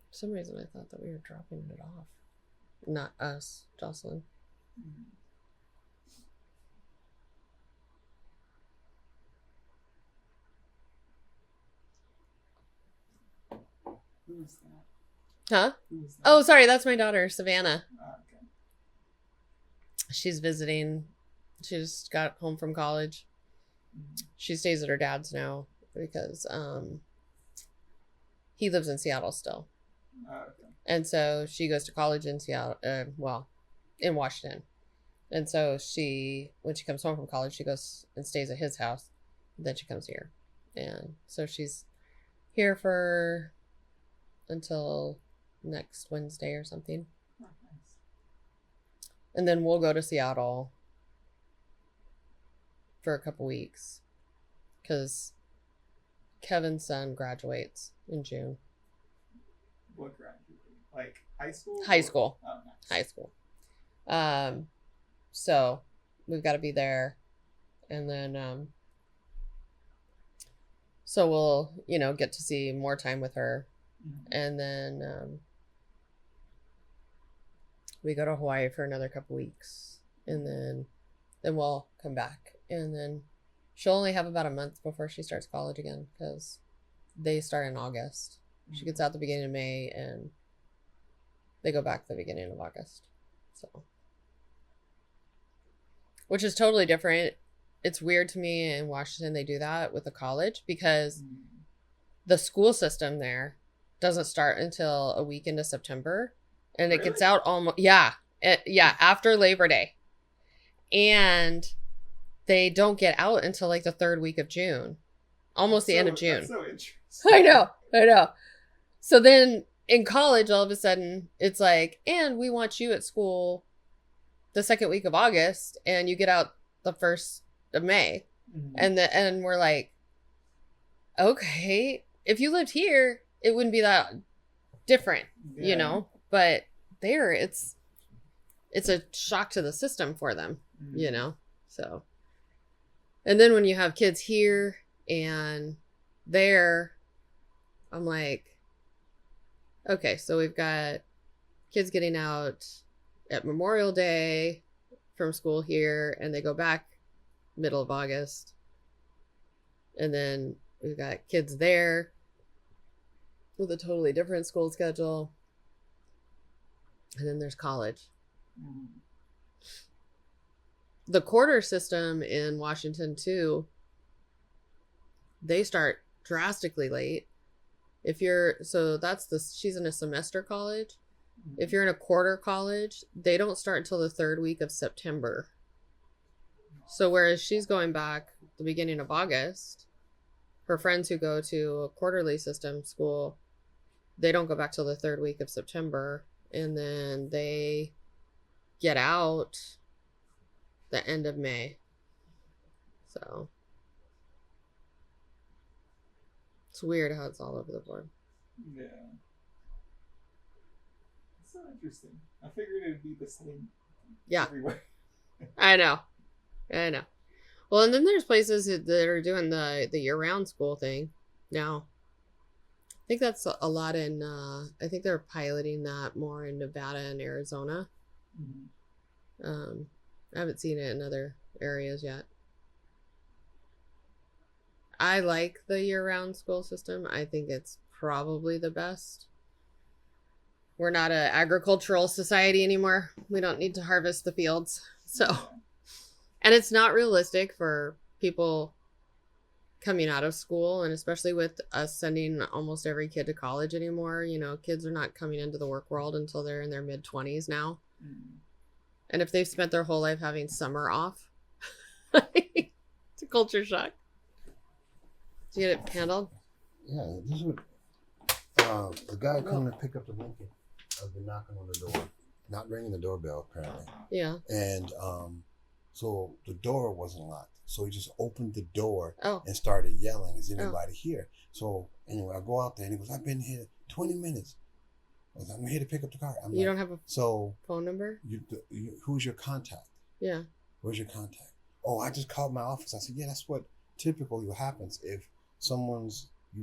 For some reason, I thought that we were dropping it off. Not us, Jocelyn. Who is that? Huh? Who is that? Oh, sorry. That's my daughter, Savannah. Oh, okay. She's visiting. She just got home from college. She stays at her dad's now because he lives in Seattle still. Oh, okay. And so she goes to college in Seattle, in Washington. And so when she comes home from college, she goes and stays at his house. Then she comes here. And so she's here until next Wednesday or something. Oh, nice. And then we'll go to Seattle for a couple weeks because Kevin's son graduates in June. What graduate? Like high school? High school. Oh, nice. High school. So we've got to be there. And then, so we'll, get to see more time with her. And then, we go to Hawaii for another couple weeks and then we'll come back, and then she'll only have about a month before she starts college again because they start in August. She gets out the beginning of May and they go back the beginning of August. So, which is totally different. It's weird to me in Washington they do that with the college because the school system there doesn't start until a week into September, and it gets out almost after Labor Day, and they don't get out until like the third week of June, almost the end of June. That's so interesting. I know. So then in college, all of a sudden, it's like, and we want you at school the second week of August, and you get out the 1st of May. And we're like, okay, if you lived here, it wouldn't be that different, but there it's a shock to the system for them, so. And then when you have kids here and there, I'm like, okay, so we've got kids getting out at Memorial Day from school here, and they go back middle of August. And then we've got kids there with a totally different school schedule. And then there's college. Mm-hmm. The quarter system in Washington, too, they start drastically late. She's in a semester college. Mm-hmm. If you're in a quarter college, they don't start until the third week of September. So whereas she's going back the beginning of August, her friends who go to a quarterly system school, they don't go back till the third week of September. And then they get out the end of May. So it's weird how it's all over the board. Yeah. It's so interesting. I figured it would be the same everywhere. I know. Well, and then there's places that are doing the year-round school thing now. I think that's a lot in, I think they're piloting that more in Nevada and Arizona. Mm-hmm. I haven't seen it in other areas yet. I like the year-round school system. I think it's probably the best. We're not an agricultural society anymore. We don't need to harvest the fields. So, and it's not realistic for people coming out of school, and especially with us sending almost every kid to college anymore. You know, kids are not coming into the work world until they're in their mid-20s now. Mm. And if they've spent their whole life having summer off, it's a culture shock. Did you get it handled? Yeah, this is the guy coming to pick up the Lincoln. I've been knocking on the door, not ringing the doorbell apparently. Yeah. And so the door wasn't locked. So he just opened the door and started yelling, "Is anybody here?" So anyway, I go out there and he goes, "I've been here 20 minutes. I was like, I'm here to pick up the car." You don't have a phone number? Who's your contact? Yeah. Where's your contact? Oh, I just called my office. I said, yeah, that's what typically happens if you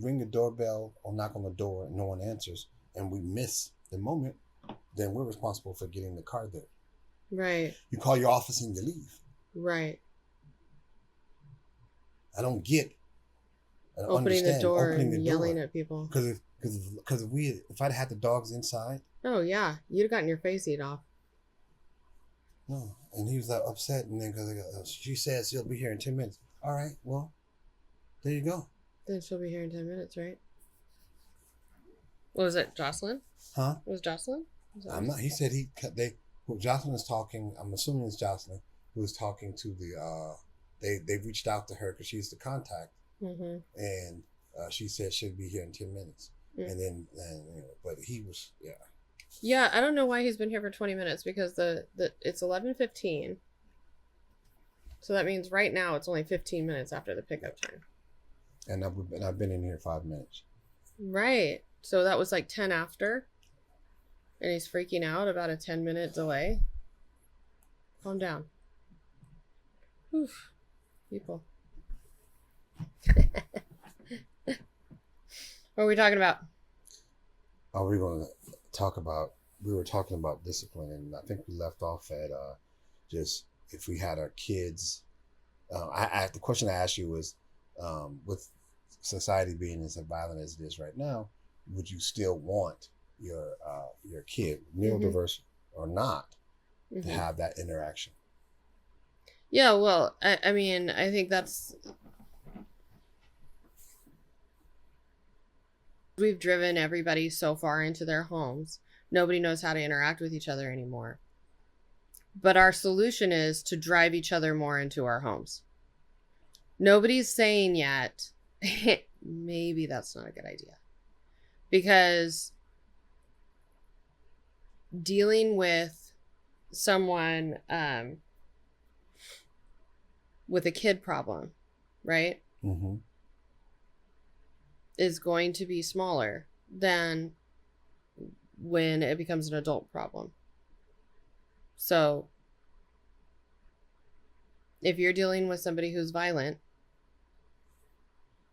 ring the doorbell or knock on the door and no one answers and we miss the moment, then we're responsible for getting the car there. Right. You call your office and you leave. Right. I don't get opening the door and yelling at people. Because if I'd had the dogs inside. Oh yeah, you'd have gotten your face eat off. No, and he was like upset, and then because she says she'll be here in 10 minutes. All right, well, there you go. Then she'll be here in 10 minutes, right? What was it, Jocelyn? Huh? It was Jocelyn? I'm not. He said Jocelyn is talking. I'm assuming it's Jocelyn who was talking to the. They reached out to her because she's the contact, mm-hmm. and she said she'll be here in 10 minutes. Mm. And then, but he was, yeah. Yeah, I don't know why he's been here for 20 minutes because it's 11:15. So that means right now it's only 15 minutes after the pickup time. And I've been in here 5 minutes. Right. So that was like 10 after. And he's freaking out about a 10-minute delay. Calm down. Oof. People. What are we talking about? Oh, we were talking about discipline, and I think we left off at just if we had our kids. The question I asked you was, with society being as violent as it is right now, would you still want your kid, neurodiverse mm-hmm. or not, mm-hmm. to have that interaction? Yeah, well, I mean, I think we've driven everybody so far into their homes. Nobody knows how to interact with each other anymore. But our solution is to drive each other more into our homes. Nobody's saying yet, maybe that's not a good idea. Because dealing with someone with a kid problem, right? Mm-hmm. Is going to be smaller than when it becomes an adult problem. So if you're dealing with somebody who's violent,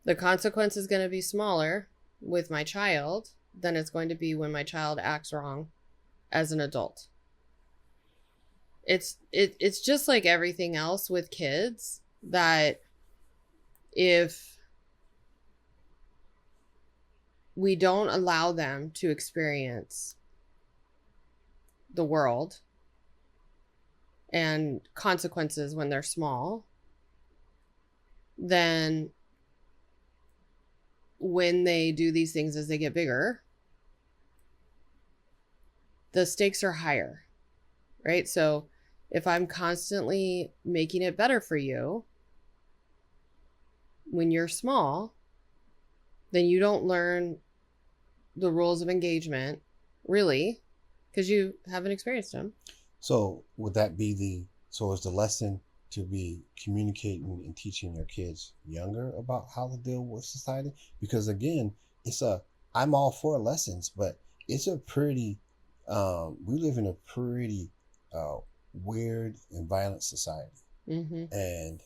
the consequence is going to be smaller with my child than it's going to be when my child acts wrong as an adult. It's just like everything else with kids, that if we don't allow them to experience the world and consequences when they're small, then when they do these things as they get bigger, the stakes are higher, right? So if I'm constantly making it better for you when you're small, then you don't learn the rules of engagement, really, because you haven't experienced them. So would that be is the lesson to be communicating and teaching your kids younger about how to deal with society? Because again, I'm all for lessons, but it's a pretty, we live in a pretty weird and violent society. Mm-hmm. And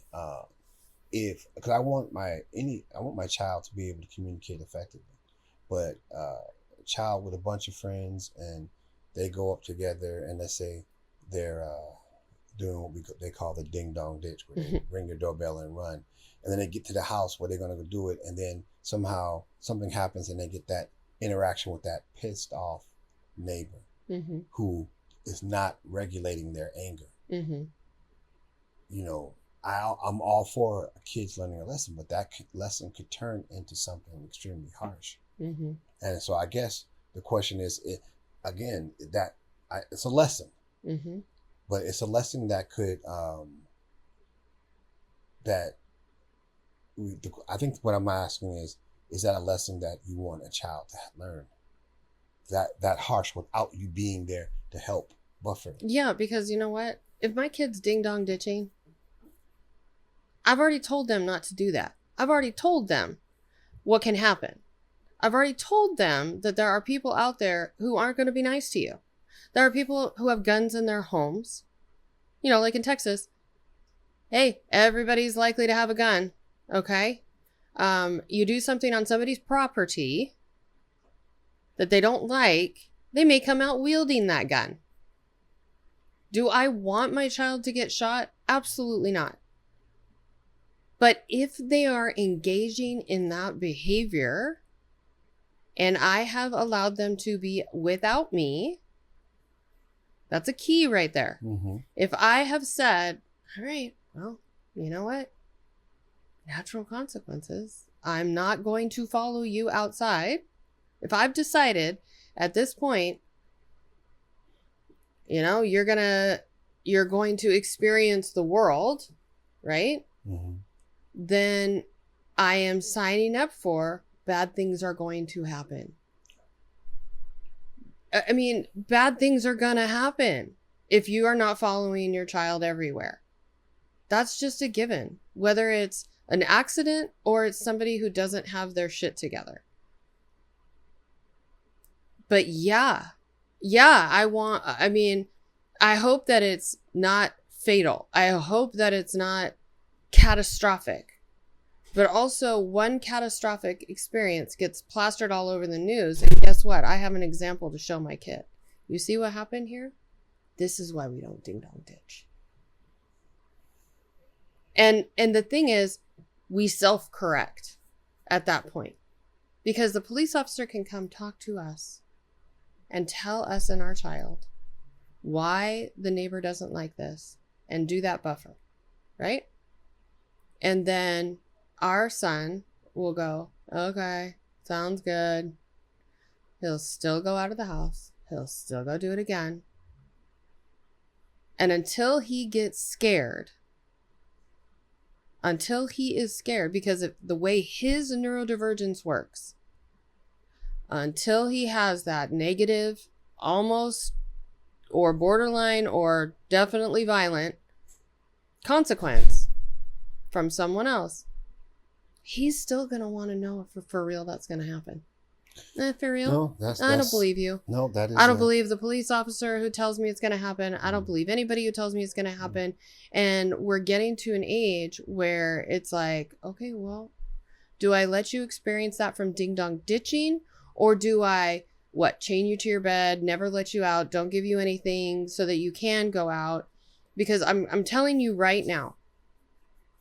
because I want my child to be able to communicate effectively, but a child with a bunch of friends and they go up together and let's say they're doing what they call the ding dong ditch, where they ring their doorbell and run, and then they get to the house where they're going to do it, and then somehow something happens and they get that interaction with that pissed off neighbor who is not regulating their anger. You know, I'm all for kids learning a lesson, but that lesson could turn into something extremely harsh. And so I guess the question is, it's a lesson, but it's a lesson that could, I think what I'm asking is that a lesson that you want a child to learn? That harsh without you being there to help buffer? Yeah, because you know what? If my kid's ding dong ditching, I've already told them not to do that. I've already told them what can happen. I've already told them that there are people out there who aren't going to be nice to you. There are people who have guns in their homes. You know, like in Texas. Hey, everybody's likely to have a gun. Okay? You do something on somebody's property that they don't like, they may come out wielding that gun. Do I want my child to get shot? Absolutely not. But if they are engaging in that behavior and I have allowed them to be without me, that's a key right there. If I have said, all right, well, you know what? Natural consequences. I'm not going to follow you outside. If I've decided at this point, you know, you're going to experience the world, right? Then I am signing up for bad things are going to happen. I mean, bad things are going to happen if you are not following your child everywhere. That's just a given, whether it's an accident or it's somebody who doesn't have their shit together. But I hope that it's not fatal. I hope that it's not catastrophic. But also, one catastrophic experience gets plastered all over the news. And guess what? I have an example to show my kid. You see what happened here? This is why we don't ding dong ditch. And the thing is, we self-correct at that point. Because the police officer can come talk to us and tell us and our child why the neighbor doesn't like this and do that buffer, right? And then our son will go, okay, sounds good. He'll still go out of the house. He'll still go do it again. And until he gets scared, because of the way his neurodivergence works, until he has that negative, almost or borderline or definitely violent consequence from someone else, he's still going to want to know if for real that's going to happen. For real? No, I don't believe you. No, that is. I don't believe the police officer who tells me it's going to happen. I don't believe anybody who tells me it's going to happen. And we're getting to an age where it's like, okay, well, Do I let you experience that from ding dong ditching? Or do I, chain you to your bed, never let you out, don't give you anything so that you can go out? Because I'm telling you right now,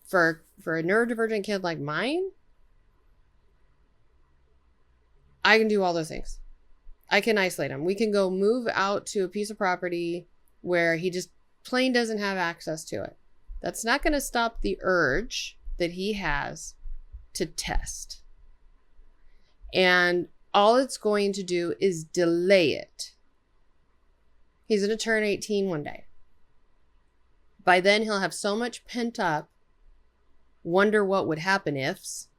for a neurodivergent kid like mine, I can do all those things. I can isolate him. We can go move out to a piece of property where he just plain doesn't have access to it. That's not going to stop the urge that he has to test. And all it's going to do is delay it. He's going to turn 18 one day. By then, he'll have so much pent up, wonder what would happen ifs,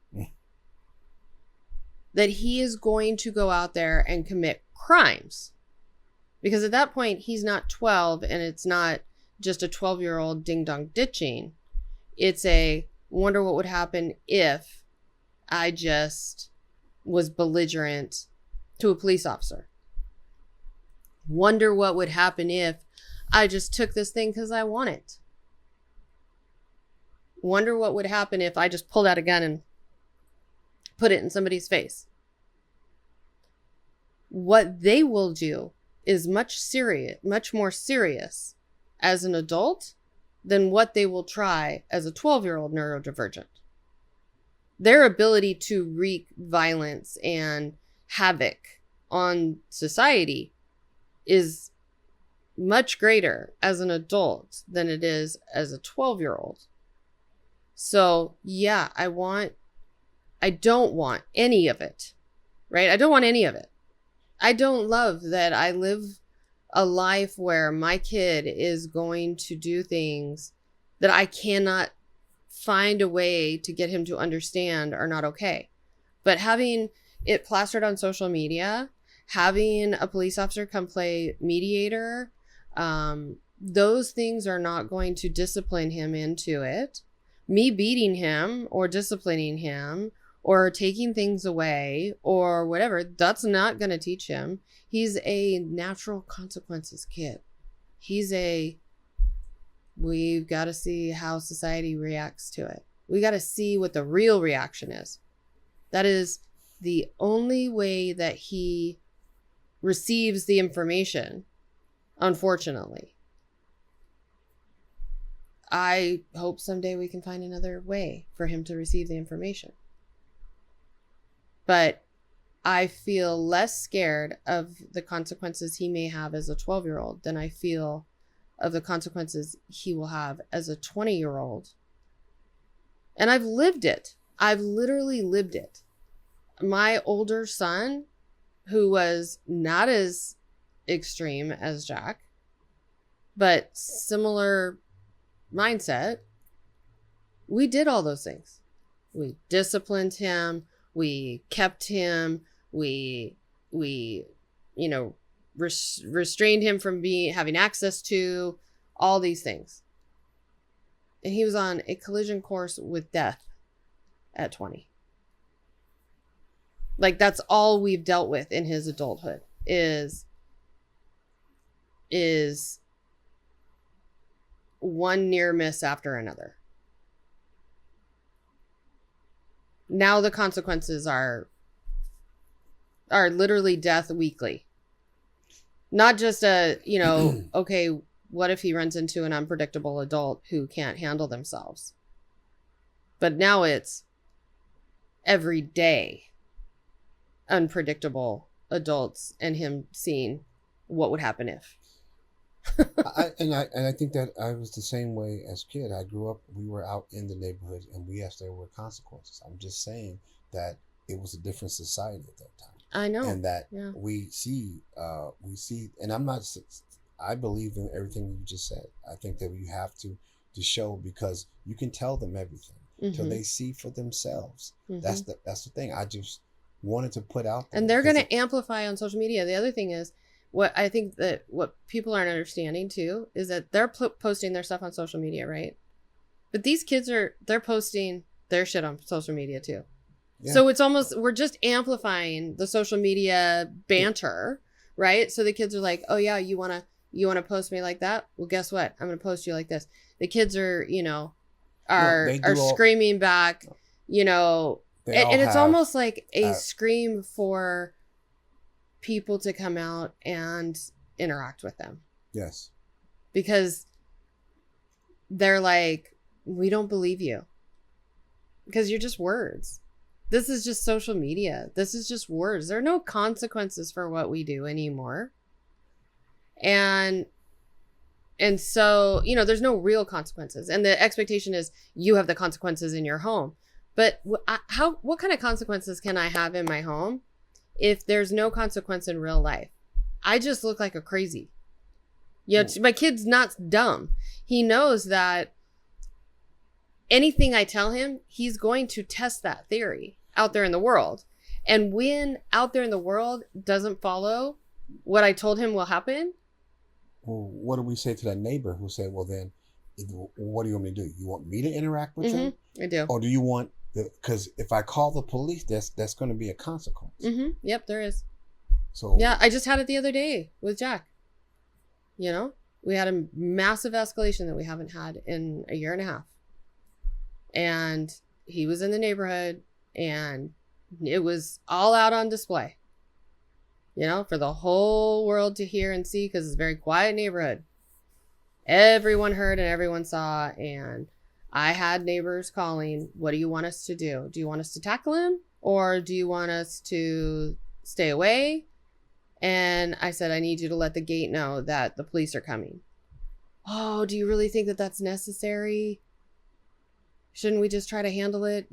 that he is going to go out there and commit crimes. Because at that point, he's not 12 and it's not just a 12-year-old ding-dong ditching. It's a wonder what would happen if I just was belligerent to a police officer. Wonder what would happen if I just took this thing because I want it. Wonder what would happen if I just pulled out a gun and put it in somebody's face. What they will do is much more serious as an adult than what they will try as a 12-year-old neurodivergent. Their ability to wreak violence and havoc on society is much greater as an adult than it is as a 12-year-old. So, yeah, I don't want any of it, right? I don't want any of it. I don't love that I live a life where my kid is going to do things that I cannot find a way to get him to understand are not okay. But having it plastered on social media, having a police officer come play mediator, those things are not going to discipline him into it. Me beating him or disciplining him or taking things away or whatever, that's not going to teach him. He's a natural consequences kid. We've got to see how society reacts to it. We got to see what the real reaction is. That is the only way that he receives the information, unfortunately. I hope someday we can find another way for him to receive the information. But I feel less scared of the consequences he may have as a 12-year-old than I feel of the consequences he will have as a 20-year-old. And I've lived it. I've literally lived it. My older son, who was not as extreme as Jack, but similar mindset, we did all those things. We disciplined him. We kept him. We restrained him from having access to all these things. And he was on a collision course with death at 20. Like, that's all we've dealt with in his adulthood is one near miss after another. Now the consequences are literally death weekly. Not just okay, what if he runs into an unpredictable adult who can't handle themselves? But now it's every day unpredictable adults and him seeing what would happen if. I think that I was the same way as a kid. I grew up, we were out in the neighborhood, and yes, there were consequences. I'm just saying that it was a different society at that time. I know. And that we see, and I believe in everything you just said. I think that you have to show, because you can tell them everything till they see for themselves. That's the thing. I just wanted to put out there. And they're going to amplify on social media. The other thing is, what I think that what people aren't understanding too is that they're posting their stuff on social media, right? But these kids they're posting their shit on social media too. Yeah. So it's almost, we're just amplifying the social media banter, right? So the kids are like, oh yeah, you want to post me like that? Well, guess what? I'm going to post you like this. The kids are, are screaming back, and it's almost like a scream for people to come out and interact with them. Yes. Because they're like, we don't believe you. Because you're just words. This is just social media. This is just words. There are no consequences for what we do anymore. And so, there's no real consequences. And the expectation is you have the consequences in your home. But what kind of consequences can I have in my home if there's no consequence in real life? I just look like a crazy. My kid's not dumb. He knows that anything I tell him, he's going to test that theory out there in the world. And when out there in the world doesn't follow what I told him will happen. Well, what do we say to that neighbor who said, well, then, what do you want me to do? You want me to interact with him? I do. Or do you want because if I call the police, that's going to be a consequence. Yep, there is. So yeah, I just had it the other day with Jack. We had a massive escalation that we haven't had in a year and a half. And he was in the neighborhood and it was all out on display, for the whole world to hear and see, because it's a very quiet neighborhood. Everyone heard and everyone saw. And I had neighbors calling, what do you want us to do? Do you want us to tackle him? Or do you want us to stay away? And I said, I need you to let the gate know that the police are coming. Oh, do you really think that that's necessary? Shouldn't we just try to handle it,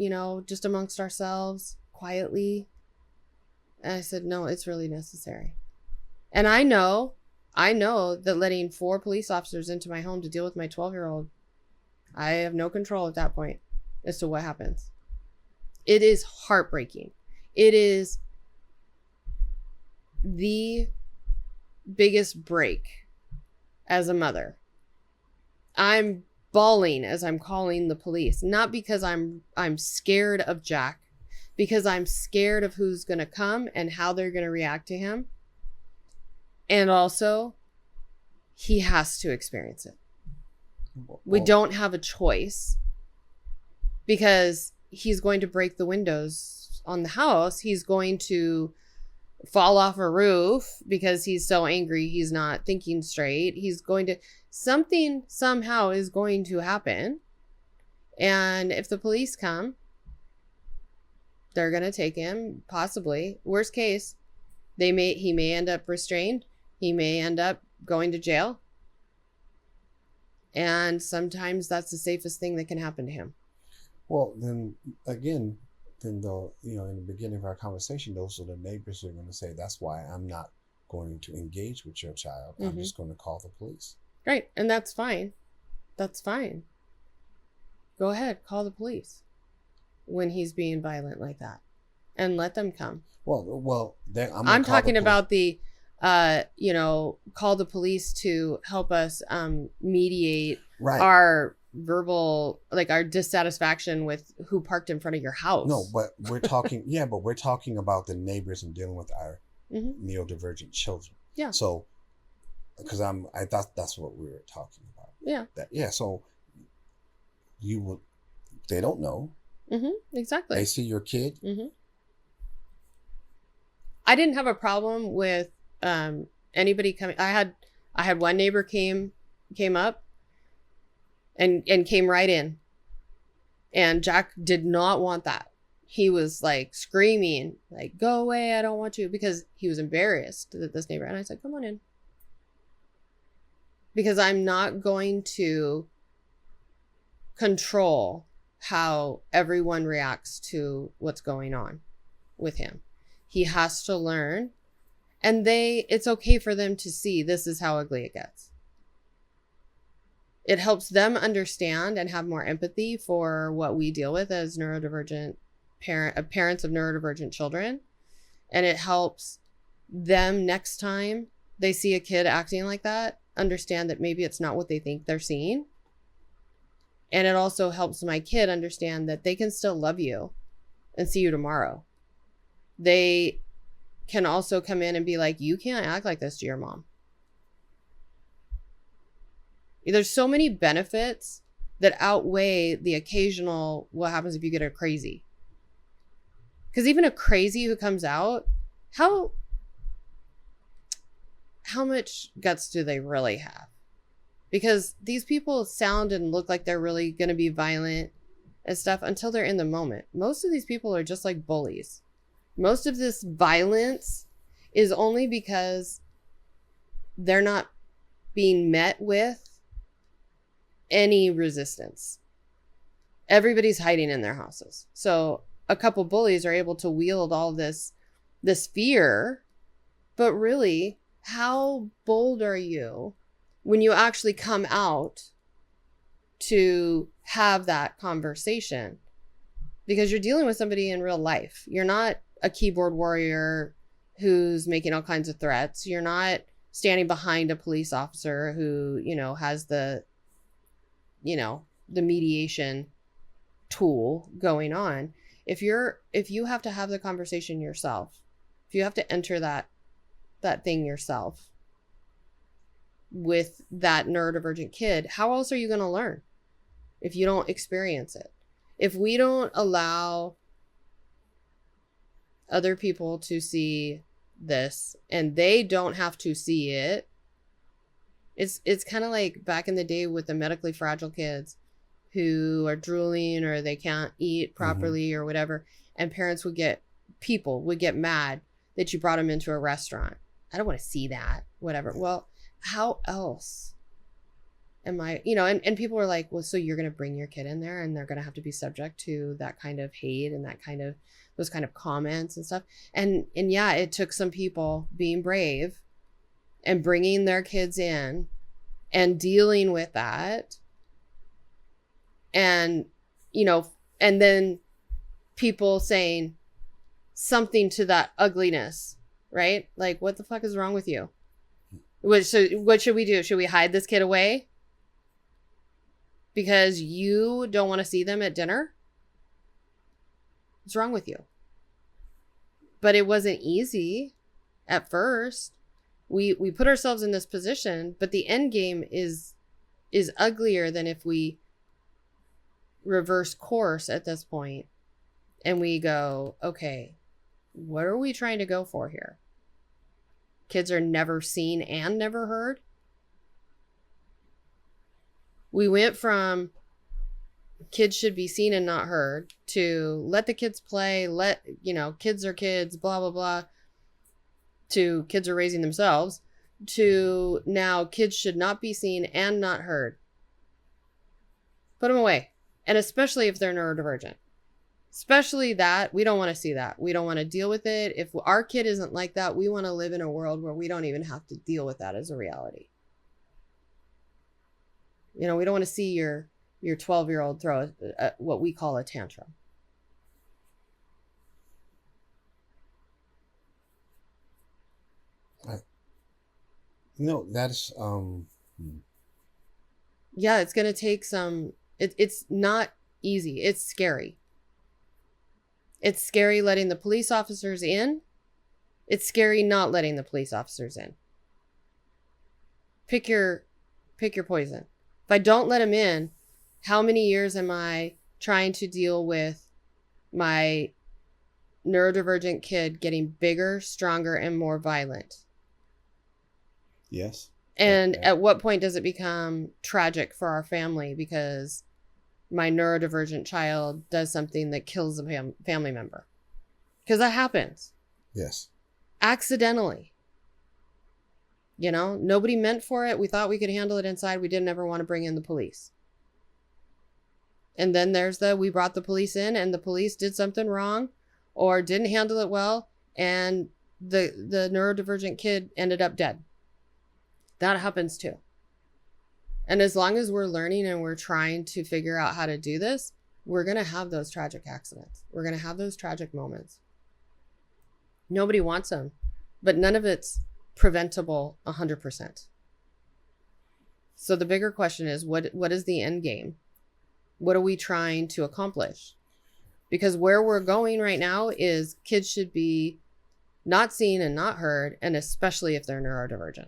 just amongst ourselves, quietly? And I said, no, it's really necessary. And I know that letting 4 police officers into my home to deal with my 12-year-old, I have no control at that point as to what happens. It is heartbreaking. It is the biggest break as a mother. I'm bawling as I'm calling the police, not because I'm scared of Jack, because I'm scared of who's going to come and how they're going to react to him. And also, he has to experience it. We don't have a choice, because he's going to break the windows on the house. He's going to fall off a roof because he's so angry he's not thinking straight. He's going to, something somehow is going to happen. And if the police come, they're going to take him, possibly. Worst case, he may end up restrained. He may end up going to jail. And sometimes that's the safest thing that can happen to him. Well, then again, in the beginning of our conversation, those are the neighbors who are going to say, that's why I'm not going to engage with your child. I'm just going to call the police. Right. And that's fine. That's fine. Go ahead, call the police when he's being violent like that, and let them come. Well, I'm talking about the, call the police to help us mediate our verbal, like our dissatisfaction with who parked in front of your house. No, but we're talking, but we're talking about the neighbors and dealing with our neurodivergent children. Yeah. So, because I thought that's what we were talking about. Yeah. So they don't know. Exactly. They see your kid. I didn't have a problem with anybody coming. I had one neighbor came up and came right in, and Jack did not want that. He was like screaming, like, go away, I don't want you, because he was embarrassed that this neighbor. And I said, come on in, because I'm not going to control how everyone reacts to what's going on with him. He has to learn, and it's okay for them to see this is how ugly it gets. It helps them understand and have more empathy for what we deal with as neurodivergent parents of neurodivergent children. And it helps them next time they see a kid acting like that, understand that maybe it's not what they think they're seeing. And it also helps my kid understand that they can still love you and see you tomorrow. They can also come in and be like, you can't act like this to your mom. There's so many benefits that outweigh the occasional, what happens if you get her crazy? Because even a crazy who comes out, how much guts do they really have? Because these people sound and look like they're really going to be violent and stuff until they're in the moment. Most of these people are just like bullies. Most of this violence is only because they're not being met with any resistance. Everybody's hiding in their houses. So a couple bullies are able to wield all this fear, but really, how bold are you when you actually come out to have that conversation? Because you're dealing with somebody in real life. You're not a keyboard warrior who's making all kinds of threats. You're not standing behind a police officer who, has the mediation tool going on. If you have to have the conversation yourself, if you have to enter that thing yourself with that neurodivergent kid, how else are you going to learn if you don't experience it? If we don't allow other people to see this and they don't have to see it, it's kind of like back in the day with the medically fragile kids who are drooling or they can't eat properly or whatever, and parents would get mad that you brought them into a restaurant. I don't want to see that, whatever. Well, how else am I, and people were like, well, so you're going to bring your kid in there and they're going to have to be subject to that kind of hate and those kind of comments and stuff. And yeah, it took some people being brave and bringing their kids in and dealing with that. And, and then people saying something to that ugliness, right? Like, what the fuck is wrong with you? What should we do? Should we hide this kid away because you don't want to see them at dinner? What's wrong with you? But it wasn't easy at first. We put ourselves in this position, but the end game is uglier than if we reverse course at this point and we go, okay, what are we trying to go for here? Kids are never seen and never heard. We went from kids should be seen and not heard to let the kids play, kids are kids, blah, blah, blah, to kids are raising themselves, to now kids should not be seen and not heard. Put them away. And especially if they're neurodivergent. Especially that, we don't want to see that. We don't want to deal with it. If our kid isn't like that, we want to live in a world where we don't even have to deal with that as a reality. We don't want to see your 12-year-old throw what we call a tantrum. That's yeah, it's going to take some. It's not easy. It's scary. It's scary letting the police officers in. It's scary not letting the police officers in. Pick your poison. If I don't let them in, how many years am I trying to deal with my neurodivergent kid getting bigger, stronger, and more violent? Yes. And at what point does it become tragic for our family because my neurodivergent child does something that kills a family member? Because that happens. Yes. Accidentally. Nobody meant for it. We thought we could handle it inside. We didn't ever want to bring in the police. And then there's we brought the police in and the police did something wrong or didn't handle it well. And the neurodivergent kid ended up dead. That happens too. And as long as we're learning and we're trying to figure out how to do this, we're going to have those tragic accidents. We're going to have those tragic moments. Nobody wants them, but none of it's preventable 100%. So the bigger question is, what is the end game? What are we trying to accomplish? Because where we're going right now is kids should be not seen and not heard, and especially if they're neurodivergent.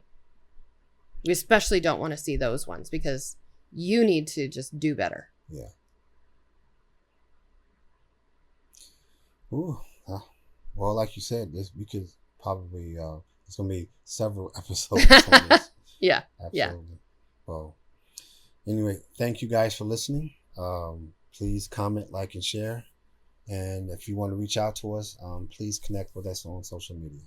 We especially don't want to see those ones because you need to just do better. Yeah. Ooh, Well, like you said, we could probably there's gonna be several episodes on this. Yeah. Absolutely. Yeah. Well, anyway, thank you guys for listening. Please comment, like, and share. And if you want to reach out to us, please connect with us on social media.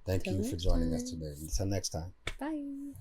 Thank you for joining us today. Until next time. Bye.